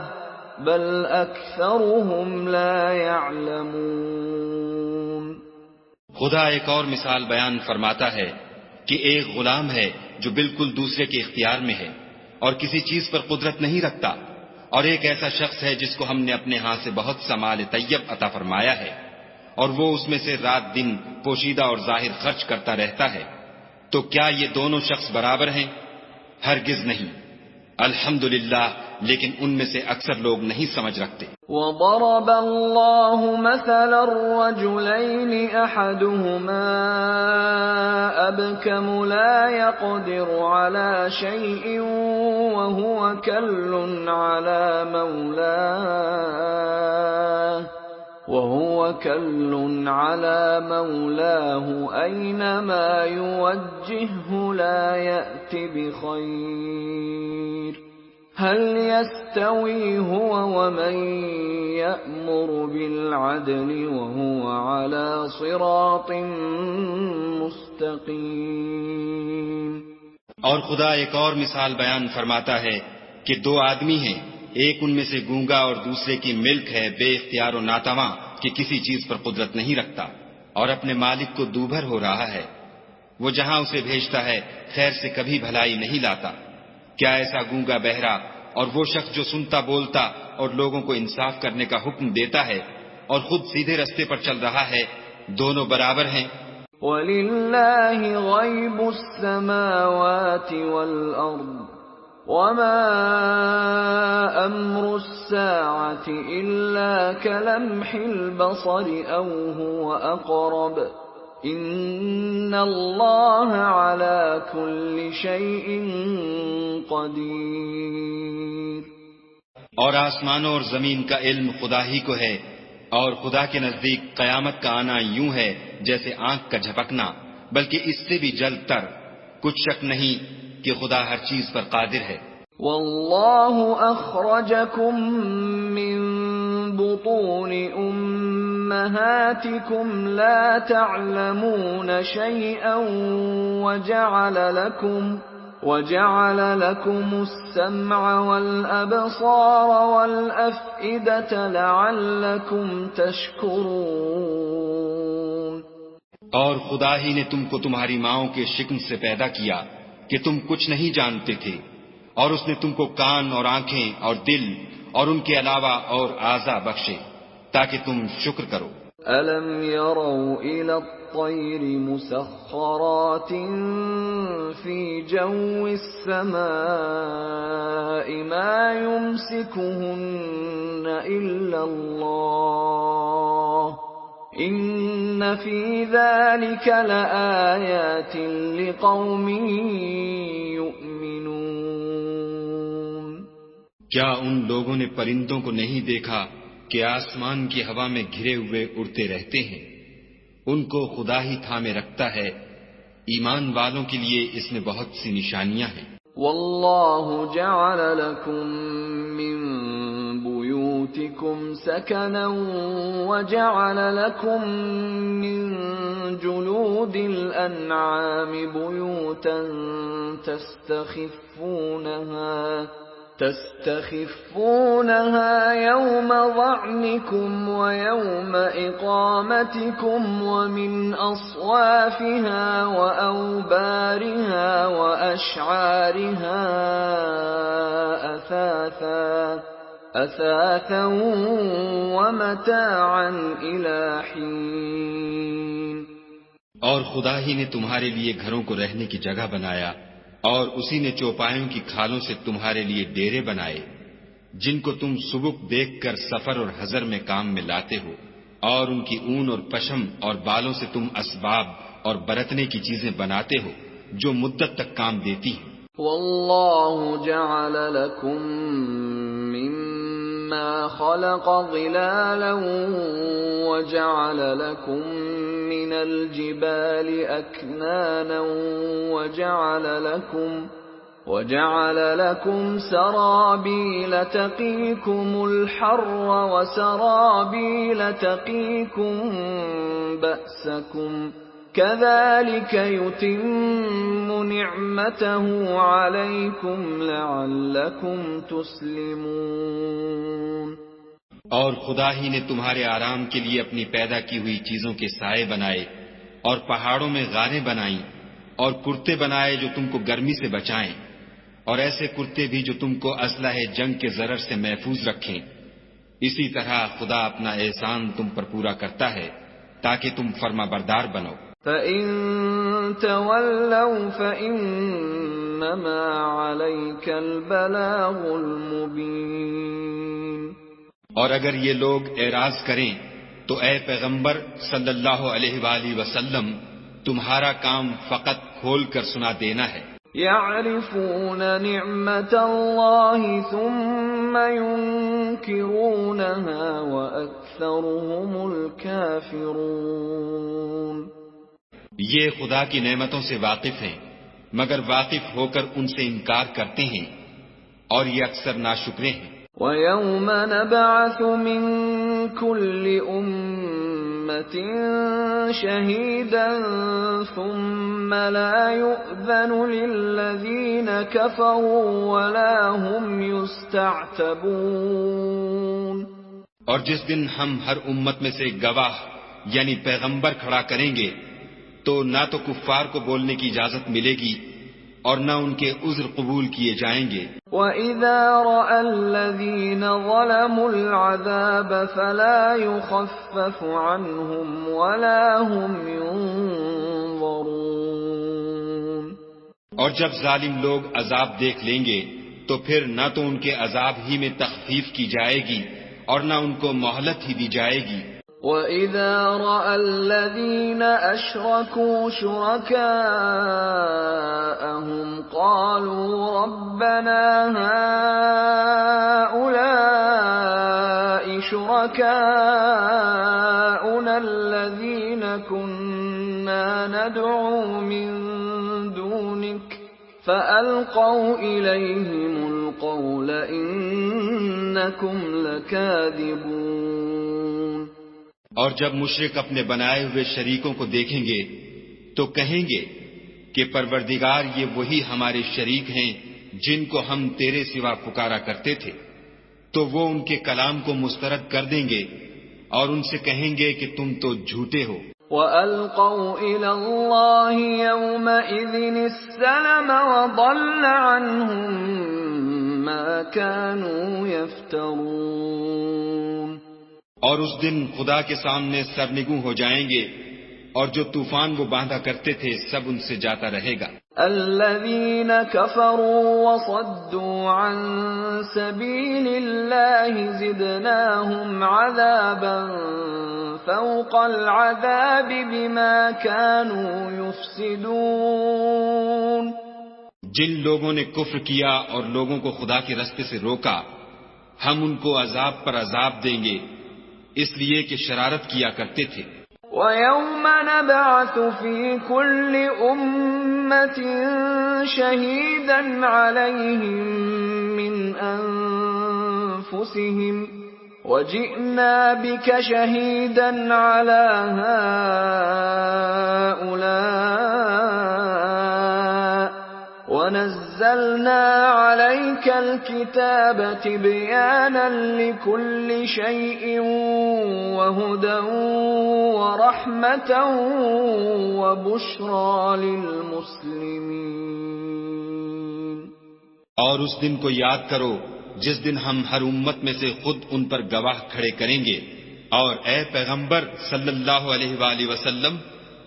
بل اکثرهم لا يعلمون۔ خدا ایک اور مثال بیان فرماتا ہے کہ ایک غلام ہے جو بالکل دوسرے کے اختیار میں ہے اور کسی چیز پر قدرت نہیں رکھتا، اور ایک ایسا شخص ہے جس کو ہم نے اپنے ہاں سے بہت سا مال طیب عطا فرمایا ہے اور وہ اس میں سے رات دن پوشیدہ اور ظاہر خرچ کرتا رہتا ہے، تو کیا یہ دونوں شخص برابر ہیں؟ ہرگز نہیں۔ الحمدللہ، لیکن ان میں سے اکثر لوگ نہیں سمجھ رکھتے۔ وَضَرَبَ اللَّهُ مَثَلًا رَجُلَيْنِ أَحَدُهُمَا أَبْكَمُ لَا يَقْدِرُ عَلَى شَيْءٍ وَهُوَ كَلٌّ عَلَى مَوْلَاهُ أَيْنَمَا يُوَجِّههُ لَا يَأْتِ بِخَيْرٍ هل يستوي هو ومن يأمر بالعدل وهو على صراط مستقيم۔ اور خدا ایک اور مثال بیان فرماتا ہے کہ دو آدمی ہیں، ایک ان میں سے گونگا اور دوسرے کی ملک ہے بے اختیار و ناتواں کہ کسی چیز پر قدرت نہیں رکھتا اور اپنے مالک کو دوبھر ہو رہا ہے، وہ جہاں اسے بھیجتا ہے خیر سے کبھی بھلائی نہیں لاتا۔ کیا ایسا گونگا بہرا اور وہ شخص جو سنتا بولتا اور لوگوں کو انصاف کرنے کا حکم دیتا ہے اور خود سیدھے رستے پر چل رہا ہے، دونوں برابر ہیں؟ وَلِلَّهِ غَيْبُ السَّمَاوَاتِ وَالْأَرْضِ وَمَا أَمْرُ السَّاعَةِ إِلَّا كَلَمْحِ الْبَصَرِ أَوْ هُوَ أَقْرَبُ إِنَّ اللَّهَ عَلَى كُلِّ شَيْءٍ قَدِيرٌ۔ اور آسمانوں اور زمین کا علم خدا ہی کو ہے، اور خدا کے نزدیک قیامت کا آنا یوں ہے جیسے آنکھ کا جھپکنا، بلکہ اس سے بھی جلد تر۔ کچھ شک نہیں کہ خدا ہر چیز پر قادر ہے۔ واللہ اخرجکم من بطون امہاتکم لا تعلمون شیئا وجعل لكم السمع والابصار والافئدة لعلکم تشکرون۔ اور خدا ہی نے تم کو تمہاری ماؤں کے شکم سے پیدا کیا کہ تم کچھ نہیں جانتے تھے، اور اس نے تم کو کان اور آنکھیں اور دل اور ان کے علاوہ اور اعضاء بخشے تاکہ تم شکر کرو۔ أَلَمْ يَرَوْا إِلَى الطَّيْرِ مُسَخَّرَاتٍ فِي جَوِّ السَّمَاءِ مَا يُمْسِكُهُنَّ إِلَّا اللَّهُ إِنَّ فِي ذَلِكَ لَآيَاتٍ لِقَوْمٍ يُؤْمِنُونَ۔ کیا ان لوگوں نے پرندوں کو نہیں دیکھا کہ آسمان کی ہوا میں گھرے ہوئے اڑتے رہتے ہیں؟ ان کو خدا ہی تھامے رکھتا ہے، ایمان والوں کے لیے اس میں بہت سی نشانیاں ہیں۔ وَاللَّهُ جَعَلَ لَكُم مِّن بُيُوتِكُمْ سَكَنًا وَجَعَلَ لَكُم مِّن جُلُودِ الْأَنْعَامِ بُيُوتًا تستخفونها يوم ظعنكم ويوم إقامتكم ومن أصوافها وأوبارها وأشعارها أثاثا ومتاعا إلى حين۔ اور خدا ہی نے تمہارے لیے گھروں کو رہنے کی جگہ بنایا، اور اسی نے چوپایوں کی کھالوں سے تمہارے لیے ڈیرے بنائے جن کو تم سبک دیکھ کر سفر اور حضر میں کام میں لاتے ہو، اور ان کی اون اور پشم اور بالوں سے تم اسباب اور برتنے کی چیزیں بناتے ہو جو مدت تک کام دیتی ہیں۔ واللہ جعل لکم مما خلق ظلالا وجعل لكم من الجبال أكنانا وجعل لكم سرابيل تقيكم الحر وسرابيل تقيكم بأسكم كذلك يتم نعمته عليكم لعلكم تسلمون۔ اور خدا ہی نے تمہارے آرام کے لیے اپنی پیدا کی ہوئی چیزوں کے سائے بنائے، اور پہاڑوں میں غاریں بنائیں، اور کرتے بنائے جو تم کو گرمی سے بچائیں، اور ایسے کرتے بھی جو تم کو اسلحہ جنگ کے ضرر سے محفوظ رکھیں۔ اسی طرح خدا اپنا احسان تم پر پورا کرتا ہے تاکہ تم فرما بردار بنو۔ فَإِن تَوَلَّوْا فَإِنَّمَا عَلَيْكَ الْبَلَاغُ الْمُبِينُ۔ اور اگر یہ لوگ اعراض کریں تو اے پیغمبر صلی اللہ علیہ وآلہ وسلم، تمہارا کام فقط کھول کر سنا دینا ہے۔ يَعْرِفُونَ نِعْمَةَ اللَّهِ ثُمَّ يُنْكِرُونَهَا وَأَكْثَرُهُمُ الْكَافِرُونَ۔ یہ خدا کی نعمتوں سے واقف ہیں مگر واقف ہو کر ان سے انکار کرتے ہیں، اور یہ اکثر ناشکرے ہیں۔ وَيَوْمَ نَبْعَثُ مِن كُلِّ أُمَّةٍ شَهِيدًا ثُمَّ لَا يُؤْذَنُ لِلَّذِينَ كَفَرُوا وَلَا هُمْ يُسْتَعْتَبُونَ۔ اور جس دن ہم ہر امت میں سے ایک گواہ یعنی پیغمبر کھڑا کریں گے تو نہ تو کفار کو بولنے کی اجازت ملے گی اور نہ ان کے عذر قبول کیے جائیں گے۔ وَإِذَا رَأَى الَّذِينَ ظَلَمُوا الْعَذَابَ فَلَا يُخَفَّفُ عَنْهُمْ وَلَا هُمْ يُنظَرُونَ۔ اور جب ظالم لوگ عذاب دیکھ لیں گے تو پھر نہ تو ان کے عذاب ہی میں تخفیف کی جائے گی اور نہ ان کو مہلت ہی دی جائے گی۔ وَإِذَا رَأَى الَّذِينَ أَشْرَكُوا شُرَكَاءَهُمْ قَالُوا رَبَّنَا هَؤُلَاءِ شُرَكَاؤُنَا الَّذِينَ كُنَّا نَدْعُو مِن دُونِكَ فَأَلْقَوْا إِلَيْهِمُ الْقَوْلَ إِنَّكُمْ لَكَاذِبُونَ۔ اور جب مشرک اپنے بنائے ہوئے شریکوں کو دیکھیں گے تو کہیں گے کہ پروردگار یہ وہی ہمارے شریک ہیں جن کو ہم تیرے سوا پکارا کرتے تھے، تو وہ ان کے کلام کو مسترد کر دیں گے اور ان سے کہیں گے کہ تم تو جھوٹے ہو۔ وَأَلْقَوْا إِلَى اللَّهِ يَوْمَئِذٍ السَّلَمَ وَضَلَّ عَنْهُمْ مَا كَانُوا يَفْتَرُونَ۔ اور اس دن خدا کے سامنے سرنگوں ہو جائیں گے، اور جو طوفان وہ باندھا کرتے تھے سب ان سے جاتا رہے گا۔ الذين كفروا وصدوا عن سبيل الله زدناهم عذابا فوق العذاب بما كانوا يفسدون۔ جن لوگوں نے کفر کیا اور لوگوں کو خدا کے رستے سے روکا، ہم ان کو عذاب پر عذاب دیں گے اس لیے کہ شرارت کیا کرتے تھے۔ وَيَوْمَ نَبْعَثُ فِي كُلِّ أُمَّةٍ شَهِيدًا عَلَيْهِمْ مِنْ أَنفُسِهِمْ وَجِئْنَا بِكَ شَهِيدًا عَلَى هَؤُلَاءِ وَنَزَّلْنَا عَلَيْكَ الْكِتَابَ تِبْيَانًا لِكُلِّ شَيْءٍ وَهُدًى وَرَحْمَةً وَبُشْرَى لِلْمُسْلِمِينَ۔ اور اس دن کو یاد کرو جس دن ہم ہر امت میں سے خود ان پر گواہ کھڑے کریں گے، اور اے پیغمبر صلی اللہ علیہ وآلہ وسلم،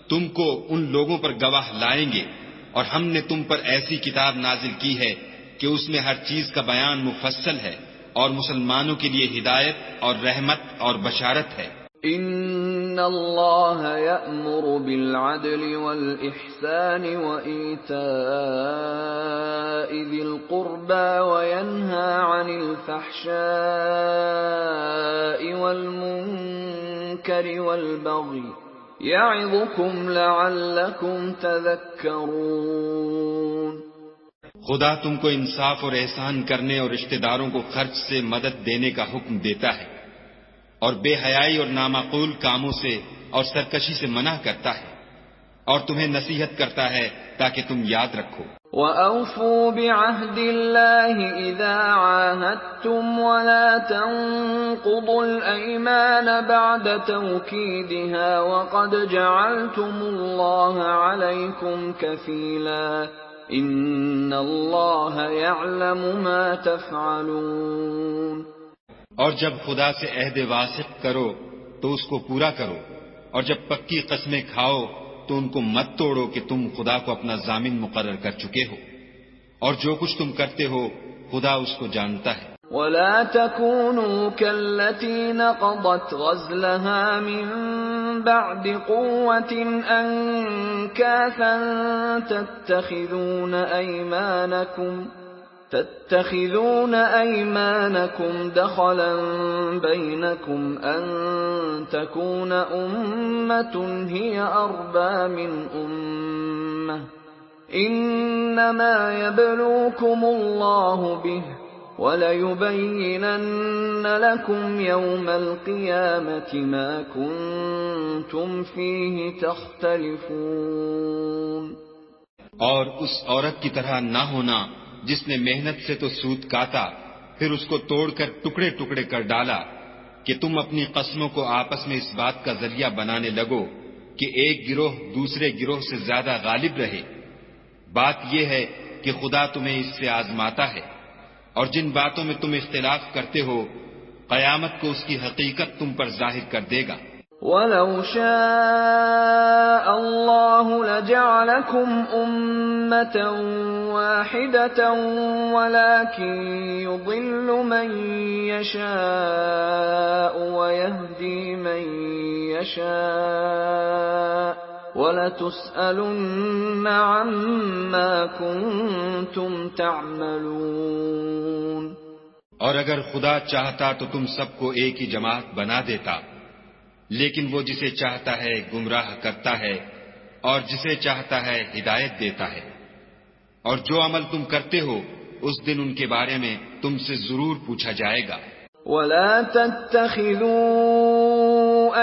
تم کو ان لوگوں پر گواہ لائیں گے، اور ہم نے تم پر ایسی کتاب نازل کی ہے کہ اس میں ہر چیز کا بیان مفصل ہے، اور مسلمانوں کے لیے ہدایت اور رحمت اور بشارت ہے۔ ان اللہ یأمر بالعدل والإحسان وإیتاء ذی القربى وینہى عن الفحشاء والمنکر والبغی یعظکم لعلکم تذکرون۔ خدا تم کو انصاف اور احسان کرنے اور رشتہ داروں کو خرچ سے مدد دینے کا حکم دیتا ہے، اور بے حیائی اور نامعقول کاموں سے اور سرکشی سے منع کرتا ہے، اور تمہیں نصیحت کرتا ہے تاکہ تم یاد رکھو۔ وَأَوْفُوا بِعَهْدِ اللَّهِ إِذَا عَاهَدتُّمْ وَلَا تَنقُضُوا الْأَيْمَانَ بَعْدَ تَوْكِيدِهَا وَقَدْ جَعَلْتُمُ اللَّهَ عَلَيْكُمْ كَفِيلًا إِنَّ اللَّهَ يَعْلَمُ مَا تَفْعَلُونَ۔ اور جب خدا سے عہد واثق کرو تو اس کو پورا کرو، اور جب پکی قسمیں کھاؤ تو ان کو مت توڑو کہ تم خدا کو اپنا ضامن مقرر کر چکے ہو، اور جو کچھ تم کرتے ہو خدا اس کو جانتا ہے۔ وَلَا تَكُونُوا كَالَّتِي نَقَضَتْ غَزْلَهَا مِن بَعْدِ قُوَّةٍ أَنكَاثًا تَتَّخِذُونَ أَيْمَانَكُمْ دَخَلًا بَيْنَكُمْ أَن تَكُونَ أُمَّةٌ هِيَ أَرْبَى مِنْ أُمَّةٍ إِنَّمَا يَبْلُوكُمُ اللَّهُ بِهِ وَلَيُبَيِّنَنَّ لَكُمْ يَوْمَ الْقِيَامَةِ مَا كُنتُمْ فِيهِ تَخْتَلِفُونَ۔ اور اس عورت کی طرح نہ ہونا جس نے محنت سے تو سود کاتا، پھر اس کو توڑ کر ٹکڑے ٹکڑے کر ڈالا، کہ تم اپنی قسموں کو آپس میں اس بات کا ذریعہ بنانے لگو کہ ایک گروہ دوسرے گروہ سے زیادہ غالب رہے۔ بات یہ ہے کہ خدا تمہیں اس سے آزماتا ہے، اور جن باتوں میں تم اختلاف کرتے ہو قیامت کو اس کی حقیقت تم پر ظاہر کر دے گا۔ وَلَوْ شَاءَ اللَّهُ لَجَعَلَكُمْ أُمَّةً وَاحِدَةً وَلَكِنْ يُضِلُّ مَن يَشَاءُ وَيَهْدِي مَن يَشَاءُ وَلَتُسْأَلُنَّ عَمَّا كُنتُمْ تَعْمَلُونَ۔ اور اگر خدا چاہتا تو تم سب کو ایک ہی جماعت بنا دیتا، لیکن وہ جسے چاہتا ہے گمراہ کرتا ہے اور جسے چاہتا ہے ہدایت دیتا ہے، اور جو عمل تم کرتے ہو اس دن ان کے بارے میں تم سے ضرور پوچھا جائے گا۔ وَلَا تَتَّخِذُوا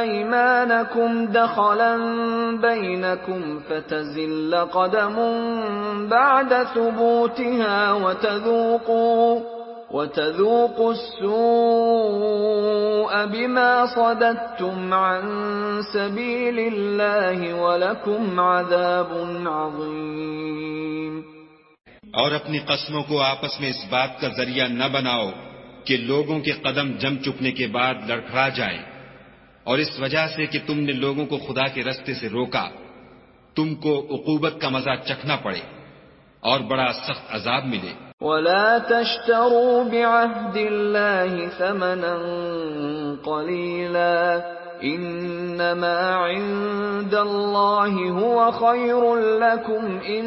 أَيْمَانَكُمْ دَخَلًا بَيْنَكُمْ فَتَزِلَّ قَدَمٌ بَعْدَ ثُبُوتِهَا وَتَذُوقُوا السُّوءَ بِمَا صَدَدتُّمْ عَن سَبِيلِ اللَّهِ وَلَكُمْ عَذَابٌ عَظِيمٌ۔ اور اپنی قسموں کو آپس میں اس بات کا ذریعہ نہ بناؤ کہ لوگوں کے قدم جم چکنے کے بعد لڑکھڑا جائیں، اور اس وجہ سے کہ تم نے لوگوں کو خدا کے رستے سے روکا تم کو عقوبت کا مزہ چکھنا پڑے اور بڑا سخت عذاب ملے۔ وَلَا تَشْتَرُوا بِعَهْدِ اللَّهِ ثَمَنًا قَلِيلًا إِنَّمَا عِندَ اللَّهِ هُوَ خَيْرٌ لَكُمْ إِن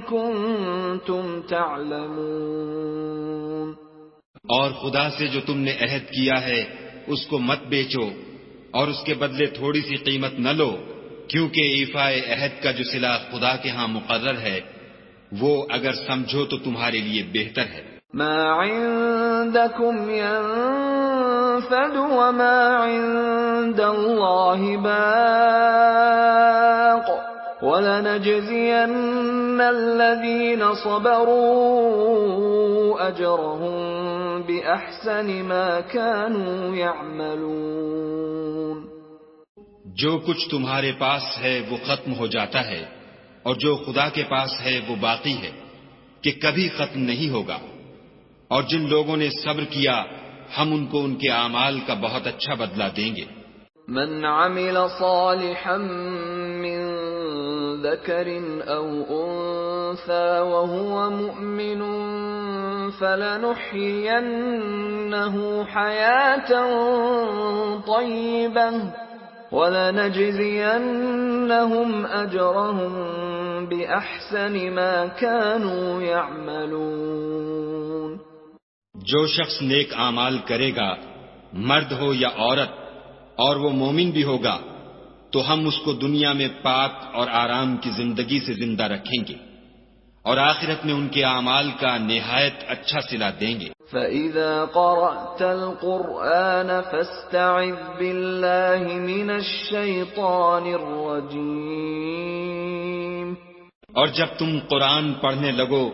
كُنتُمْ تَعْلَمُونَ۔ اور خدا سے جو تم نے عہد کیا ہے اس کو مت بیچو اور اس کے بدلے تھوڑی سی قیمت نہ لو، کیونکہ ایفائے عہد کا جو صلہ خدا کے ہاں مقرر ہے وہ اگر سمجھو تو تمہارے لیے بہتر ہے۔ ما عندكم ينفد وما عند الله باق ولنجزين الذين صبروا أجرهم بأحسن ما كانوا يعملون۔ جو کچھ تمہارے پاس ہے وہ ختم ہو جاتا ہے اور جو خدا کے پاس ہے وہ باقی ہے کہ کبھی ختم نہیں ہوگا، اور جن لوگوں نے صبر کیا ہم ان کو ان کے اعمال کا بہت اچھا بدلہ دیں گے۔ من عمل صالحا من ذکر او انثى وهو مؤمن فلنحيينه حياة طيبة وَلَنَجْزِيَنَّهُمْ أَجْرَهُمْ بِأَحْسَنِ مَا كَانُوا يَعْمَلُونَ۔ جو شخص نیک اعمال کرے گا، مرد ہو یا عورت، اور وہ مومن بھی ہوگا تو ہم اس کو دنیا میں پاک اور آرام کی زندگی سے زندہ رکھیں گے اور آخرت میں ان کے اعمال کا نہایت اچھا صلہ دیں گے۔ فَإِذَا قَرَأْتَ الْقُرْآنَ فَاسْتَعِذْ بِاللَّهِ مِنَ الشَّيْطَانِ الرَّجِيمِ۔ اور جب تم قرآن پڑھنے لگو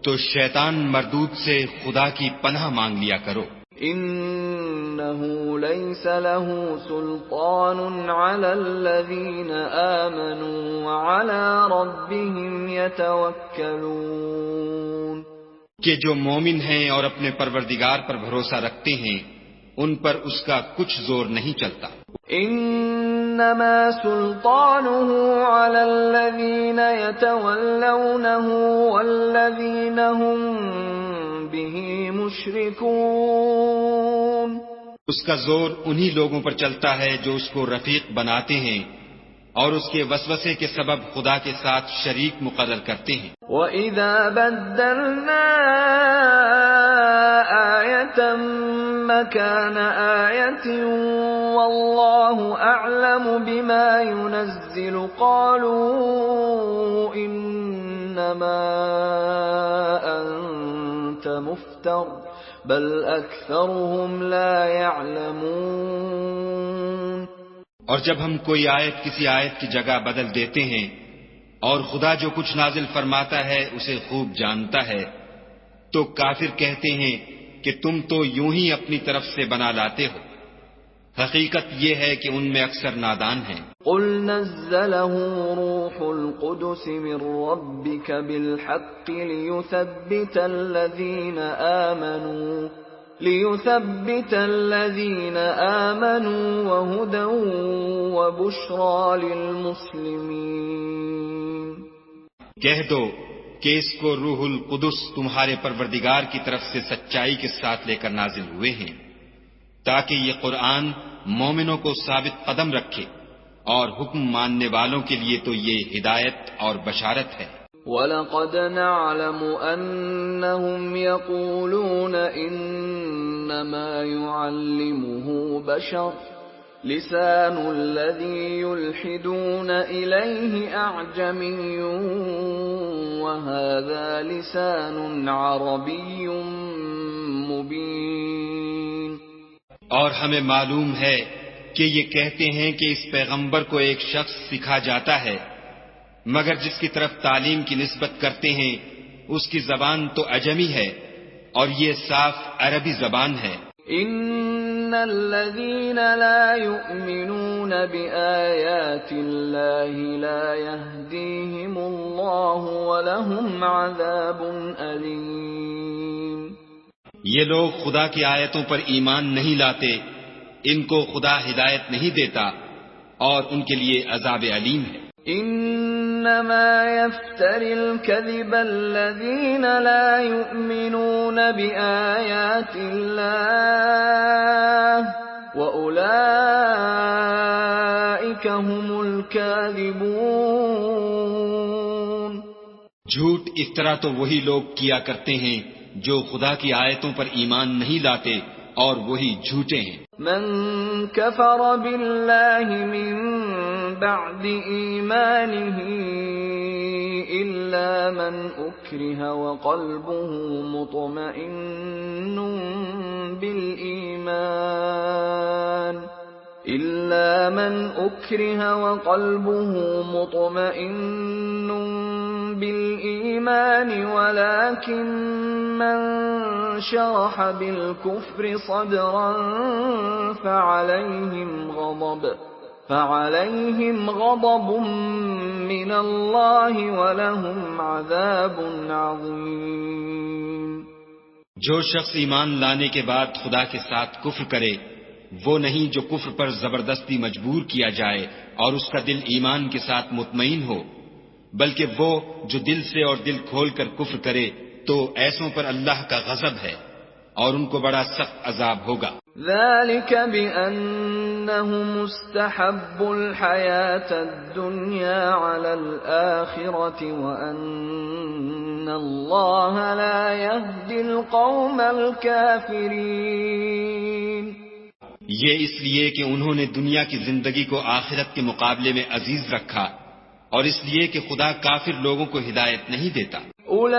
تو شیطان مردود سے خدا کی پناہ مانگ لیا کرو۔ إِنَّهُ لَيْسَ لَهُ سُلْطَانٌ عَلَى الَّذِينَ آمَنُوا وَعَلَى رَبِّهِمْ يَتَوَكَّلُونَ۔ کہ جو مومن ہیں اور اپنے پروردگار پر بھروسہ رکھتے ہیں ان پر اس کا کچھ زور نہیں چلتا۔ انما سلطانه على الذين يتولونه والذين هم به مشركون۔ اس کا زور انہی لوگوں پر چلتا ہے جو اس کو رفیق بناتے ہیں اور اس کے وسوسے کے سبب خدا کے ساتھ شریک مقرر کرتے ہیں۔ وَإِذَا بَدَّلْنَا آيَةً مَكَانَ آيَةٍ وَاللَّهُ أَعْلَمُ بِمَا يُنَزِّلُ قَالُوا إِنَّمَا أَنْتَ مُفْتَرٍ بَلْ أَكْثَرُهُمْ لَا يَعْلَمُونَ۔ اور جب ہم کوئی آیت کسی آیت کی جگہ بدل دیتے ہیں اور خدا جو کچھ نازل فرماتا ہے اسے خوب جانتا ہے تو کافر کہتے ہیں کہ تم تو یوں ہی اپنی طرف سے بنا لاتے ہو، حقیقت یہ ہے کہ ان میں اکثر نادان ہیں۔ قل نزله روح القدس من ربك بالحق ليثبت الذين آمنوا وهدى وبشرى للمسلمين۔ کہہ دو کہ اس کو روح القدس تمہارے پروردگار کی طرف سے سچائی کے ساتھ لے کر نازل ہوئے ہیں تاکہ یہ قرآن مومنوں کو ثابت قدم رکھے، اور حکم ماننے والوں کے لیے تو یہ ہدایت اور بشارت ہے۔ وَلَقَدْ نَعْلَمُ أَنَّهُمْ يَقُولُونَ إِنَّمَا يُعَلِّمُهُ بَشَرٌ لِسَانُ الَّذِي يُلْحِدُونَ إِلَيْهِ أَعْجَمِيٌّ وَهَذَا لِسَانٌ عَرَبِيٌّ مُبِينٌ۔ اور ہمیں معلوم ہے کہ یہ کہتے ہیں کہ اس پیغمبر کو ایک شخص سکھا جاتا ہے، مگر جس کی طرف تعلیم کی نسبت کرتے ہیں اس کی زبان تو عجمی ہے اور یہ صاف عربی زبان ہے۔ ان الذين لا يؤمنون بآيات الله لا يهديهم الله ولهم عذاب أليم۔ یہ لوگ خدا کی آیتوں پر ایمان نہیں لاتے، ان کو خدا ہدایت نہیں دیتا اور ان کے لیے عذاب علیم ہے۔ انما يفتري الكذب الذين لا يؤمنون بآيات الله وأولئك هم الكاذبون۔ جھوٹ افطرا تو وہی لوگ کیا کرتے ہیں جو خدا کی آیتوں پر ایمان نہیں لاتے اور وہی جھوٹے ہیں۔ من كفر بالله من بعد ایمانه الا من اکرہ وقلبه مطمئن بالایمان إلا من أكره وقلبه مطمئن بالإيمان ولكن من شرح بالكفر صدرا فعليهم غضب من الله ولهم عذاب عظيم۔ جو شخص ایمان لانے کے بعد خدا کے ساتھ کفر کرے وہ نہیں جو کفر پر زبردستی مجبور کیا جائے اور اس کا دل ایمان کے ساتھ مطمئن ہو، بلکہ وہ جو دل سے اور دل کھول کر کفر کرے تو ایسوں پر اللہ کا غضب ہے اور ان کو بڑا سخت عذاب ہوگا۔ ذلك بأنهم استحبوا الحياة الدنيا على الآخرة وأن الله لا يهدي القوم الكافرين۔ یہ اس لیے کہ انہوں نے دنیا کی زندگی کو آخرت کے مقابلے میں عزیز رکھا اور اس لیے کہ خدا کافر لوگوں کو ہدایت نہیں دیتا۔ اولئک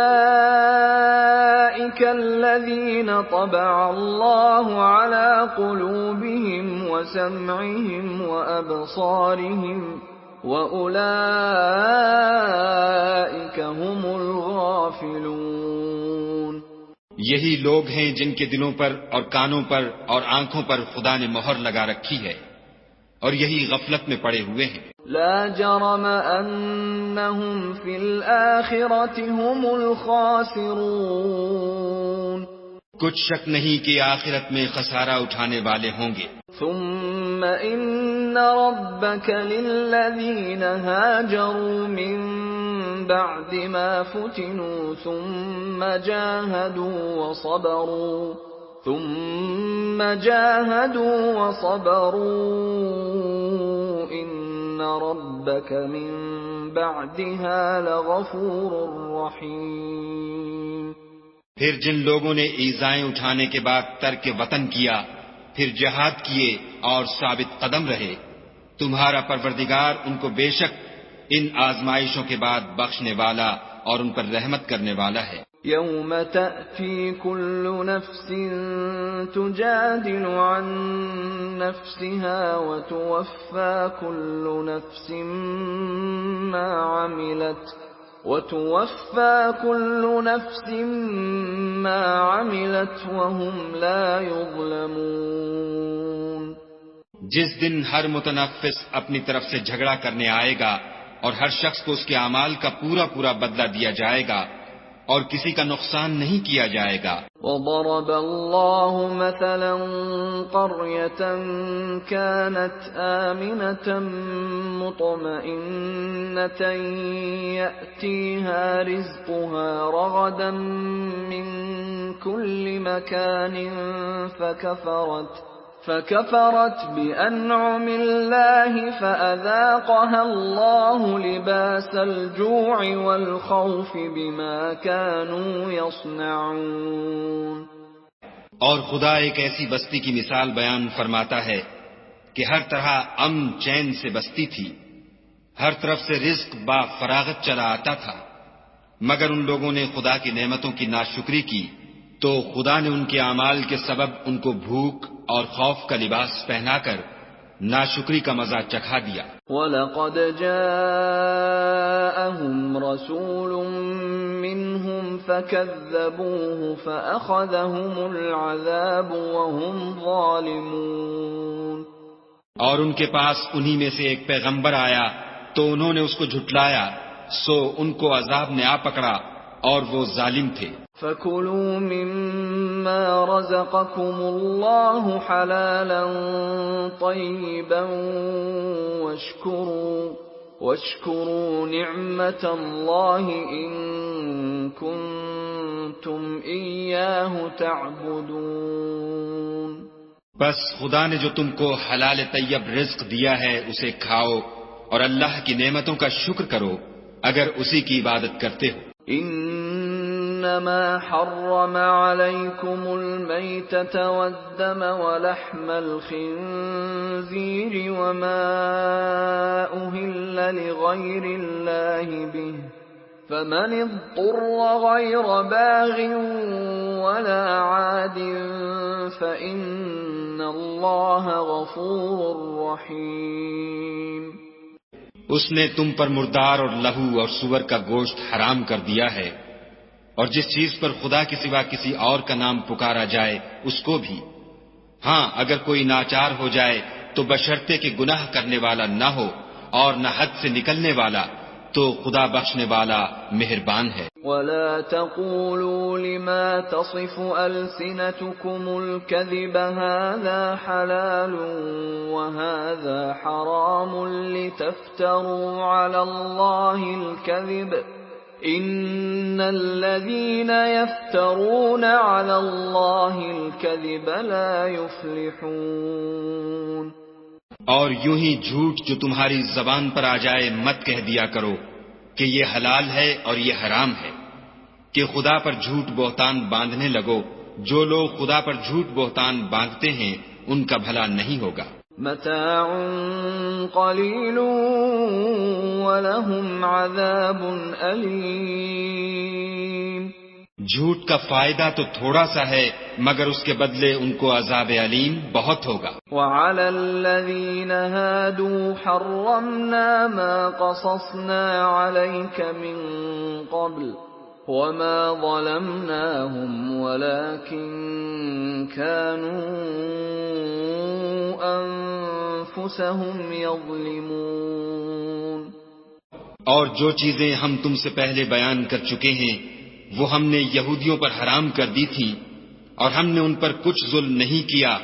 الذین طبع اللہ علی قلوبہم وسمعہم وابصارہم واولئک هم الغافلون۔ یہی لوگ ہیں جن کے دلوں پر اور کانوں پر اور آنکھوں پر خدا نے مہر لگا رکھی ہے اور یہی غفلت میں پڑے ہوئے ہیں۔ لا جرم انہم فی الآخرۃ هم الخاسرون۔ کچھ شک نہیں کہ آخرت میں خسارہ اٹھانے والے ہوں گے۔ ثم ان ربک للذین هاجروا من بعد ما فتنوا ثم جاهدوا وصبروا ان ربك من بعدها لغفور رحیم۔ پھر جن لوگوں نے ایذائیں اٹھانے کے بعد ترک وطن کیا، پھر جہاد کیے اور ثابت قدم رہے، تمہارا پروردگار ان کو بے شک ان آزمائشوں کے بعد بخشنے والا اور ان پر رحمت کرنے والا ہے۔ یوم تأتی کل نفس تجادل عن نفسها وتوفى كل نفس ما عملت وهم لا يظلمون۔ جس دن ہر متنفس اپنی طرف سے جھگڑا کرنے آئے گا اور ہر شخص کو اس کے اعمال کا پورا بدلہ دیا جائے گا اور کسی کا نقصان نہیں کیا جائے گا۔ وضرب اللہ مثلا قرية كانت آمنة مطمئنة يأتيها رزقها رغدا من كل مكان فكفرت بأنعم الله فأذاقها الله لباس الجوع والخوف بما كانوا يصنعون۔ اور خدا ایک ایسی بستی کی مثال بیان فرماتا ہے کہ ہر طرح امن چین سے بستی تھی، ہر طرف سے رزق با فراغت چلا آتا تھا، مگر ان لوگوں نے خدا کی نعمتوں کی ناشکری کی تو خدا نے ان کے اعمال کے سبب ان کو بھوک اور خوف کا لباس پہنا کر ناشکری کا مزہ چکھا دیا۔ وَلَقَدْ جَاءَهُمْ رَسُولٌ مِّنْهُمْ فَكَذَّبُوهُ فَأَخَذَهُمُ الْعَذَابُ وَهُمْ ظَالِمُونَ۔ اور ان کے پاس انہی میں سے ایک پیغمبر آیا تو انہوں نے اس کو جھٹلایا، سو ان کو عذاب نے آ پکڑا اور وہ ظالم تھے۔ فَكُلُوا مِمَّا رَزَقَكُمُ اللَّهُ حَلَالًا طَيِّبًا وَاشْكُرُوا نِعْمَةَ اللَّهِ إِن كُنتُمْ إِيَّاهُ تَعْبُدُونَ۔ بس خدا نے جو تم کو حلال طیب رزق دیا ہے اسے کھاؤ اور اللہ کی نعمتوں کا شکر کرو اگر اسی کی عبادت کرتے ہو۔ انما حرم عليكم الميتة والدم ولحم الخنزير وما أهل لغير الله به فمن اضطر غير باغ ولا عاد فإن الله غفور رحيم۔ اس نے تم پر مردار اور لہو اور سور کا گوشت حرام کر دیا ہے، اور جس چیز پر خدا کے سوا کسی اور کا نام پکارا جائے اس کو بھی۔ ہاں اگر کوئی ناچار ہو جائے تو بشرطے کہ گناہ کرنے والا نہ ہو اور نہ حد سے نکلنے والا، تو خدا بخشنے والا مہربان ہے۔ وَلَا تَقُولُوا لِمَا تَصِفُ أَلْسِنَتُكُمُ الْكَذِبَ هَذَا حَلَالٌ وَهَذَا حَرَامٌ لِتَفْتَرُوا عَلَى اللَّهِ الْكَذِبَ إِنَّ الَّذِينَ يَفْتَرُونَ عَلَى اللَّهِ الْكَذِبَ لَا يُفْلِحُونَ۔ اور یوں ہی جھوٹ جو تمہاری زبان پر آ جائے مت کہہ دیا کرو کہ یہ حلال ہے اور یہ حرام ہے، کہ خدا پر جھوٹ بہتان باندھنے لگو۔ جو لوگ خدا پر جھوٹ بہتان باندھتے ہیں ان کا بھلا نہیں ہوگا۔ متاع قلیل ولہم عذاب علیم۔ جھوٹ کا فائدہ تو تھوڑا سا ہے مگر اس کے بدلے ان کو عذاب علیم بہت ہوگا۔ وعلى الذين هادوا حرمنا ما قصصنا عليك من قبل وما ظلمناهم ولكن كانوا أنفسهم يظلمون۔ اور جو چیزیں ہم تم سے پہلے بیان کر چکے ہیں وہ ہم نے یہودیوں پر حرام کر دی تھی، اور ہم نے ان پر کچھ ظلم نہیں کیا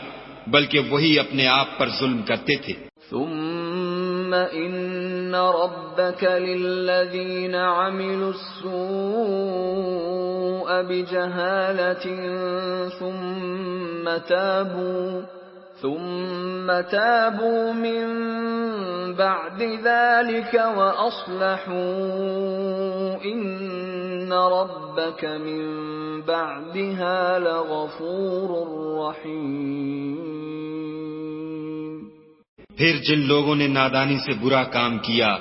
بلکہ وہی اپنے آپ پر ظلم کرتے تھے۔ ثم ان ربك للذين عملوا السوء بجهالة ثم تابوا من بعد ذلك وأصلحوا إن ربك من بعدها لغفور رحيم۔ پھر جن لوگوں نے نادانی سے برا کام کیا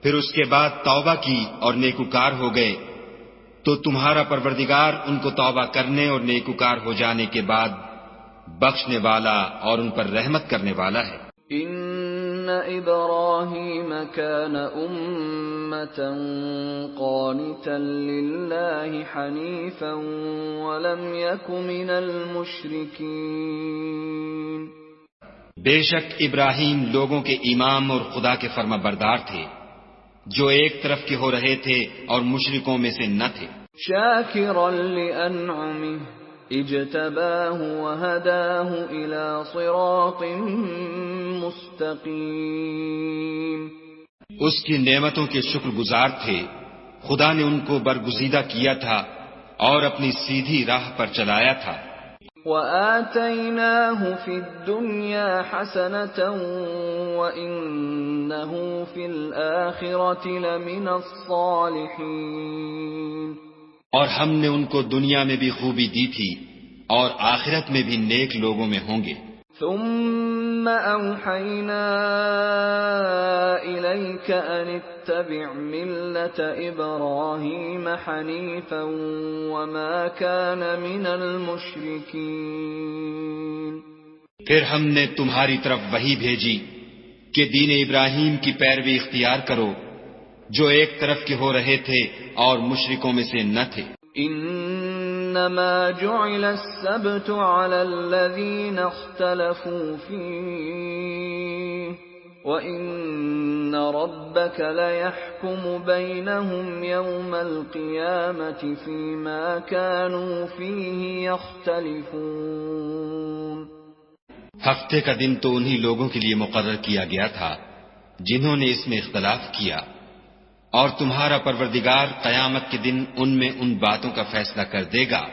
پھر اس کے بعد توبہ کی اور نیکوکار ہو گئے تو تمہارا پروردگار ان کو توبہ کرنے اور نیکوکار ہو جانے کے بعد بخشنے والا اور ان پر رحمت کرنے والا ہے۔ ان ابراہیم کان امة قانتا للہ حنیفا ولم یک من المشرکین۔ بے شک ابراہیم لوگوں کے امام اور خدا کے فرما بردار تھے جو ایک طرف کے ہو رہے تھے اور مشرکوں میں سے نہ تھے۔ شاکرا لانعمہ اجتباہ وہداہ الی صراط مستقیم۔ اس کی نعمتوں کے شکر گزار تھے، خدا نے ان کو برگزیدہ کیا تھا اور اپنی سیدھی راہ پر چلایا تھا۔ وَآتَيْنَاهُ فِي الدُّنْيَا حَسَنَةً وَإِنَّهُ فِي الْآخِرَةِ لَمِنَ الصَّالِحِينَ۔ اور ہم نے ان کو دنیا میں بھی خوبی دی تھی اور آخرت میں بھی نیک لوگوں میں ہوں گے۔ ثم اوحینا الیک ان اتبع ملة ابراہیم حنیفا وما کان من المشرکین۔ پھر ہم نے تمہاری طرف وحی بھیجی کہ دین ابراہیم کی پیروی اختیار کرو جو ایک طرف کے ہو رہے تھے اور مشرکوں میں سے نہ تھے۔ انما جعل السبت على الذين اختلفوا فيه وان ربك ليحكم بينهم يوم القيامة فيما كانوا فيه يختلفون۔ ہفتے کا دن تو انہی لوگوں کے لیے مقرر کیا گیا تھا جنہوں نے اس میں اختلاف کیا، اور تمہارا پروردگار قیامت کے دن ان میں ان باتوں کا فیصلہ کر دے گا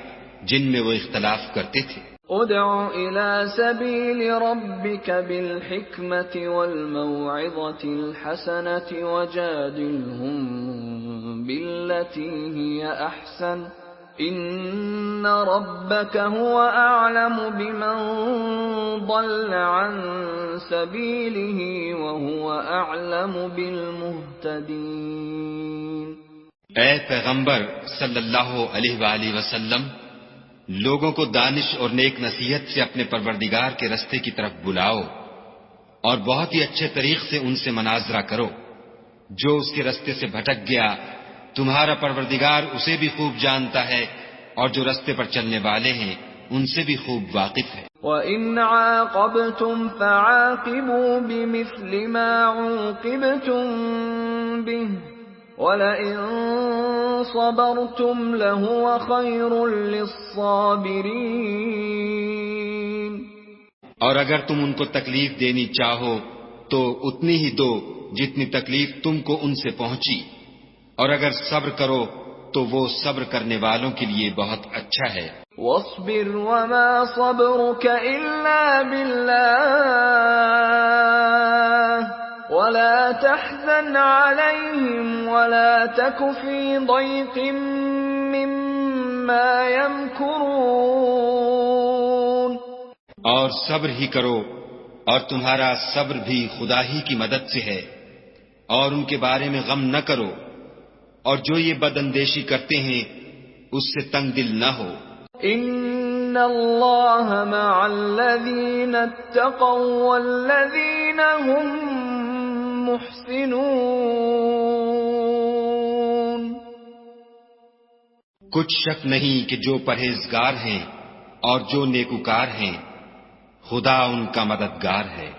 جن میں وہ اختلاف کرتے تھے۔ ادع الى سبيل ربك بالحكمة والموعظة الحسنة وجادلهم بالتي هي احسن ان ربك هو اعلم بمن ضل عن سبيله وهو اعلم بالمهتدين۔ اے پیغمبر صلی اللہ علیہ وآلہ وسلم، لوگوں کو دانش اور نیک نصیحت سے اپنے پروردگار کے رستے کی طرف بلاؤ اور بہت ہی اچھے طریق سے ان سے مناظرہ کرو۔ جو اس کے رستے سے بھٹک گیا تمہارا پروردگار اسے بھی خوب جانتا ہے، اور جو رستے پر چلنے والے ہیں ان سے بھی خوب واقف ہے۔ وَإِنْ عَاقَبْتُمْ فَعَاقِبُوا بِمِثْلِ مَا عُوقِبْتُمْ بِهِ وَلَئِن صَبَرْتُمْ لَهُوَ خَيْرٌ لِّلصَّابِرِينَ۔ اور اگر تم ان کو تکلیف دینی چاہو تو اتنی ہی دو جتنی تکلیف تم کو ان سے پہنچی، اور اگر صبر کرو تو وہ صبر کرنے والوں کے لیے بہت اچھا ہے۔ وَاصْبِرْ وَمَا صَبْرُكَ إِلَّا بِاللَّهِ وَلَا تَحْزَنْ عَلَيْهِمْ وَلَا تَكُ فِي ضَيْقٍ مِّمَّا يَمْكُرُونَ۔ اور صبر ہی کرو، اور تمہارا صبر بھی خدا ہی کی مدد سے ہے، اور ان کے بارے میں غم نہ کرو، اور جو یہ بد اندیشی کرتے ہیں اس سے تنگ دل نہ ہو۔ ان اللہ مع الذین اتقوا والذین هم محسنون۔ کچھ شک نہیں کہ جو پرہیزگار ہیں اور جو نیکوکار ہیں خدا ان کا مددگار ہے۔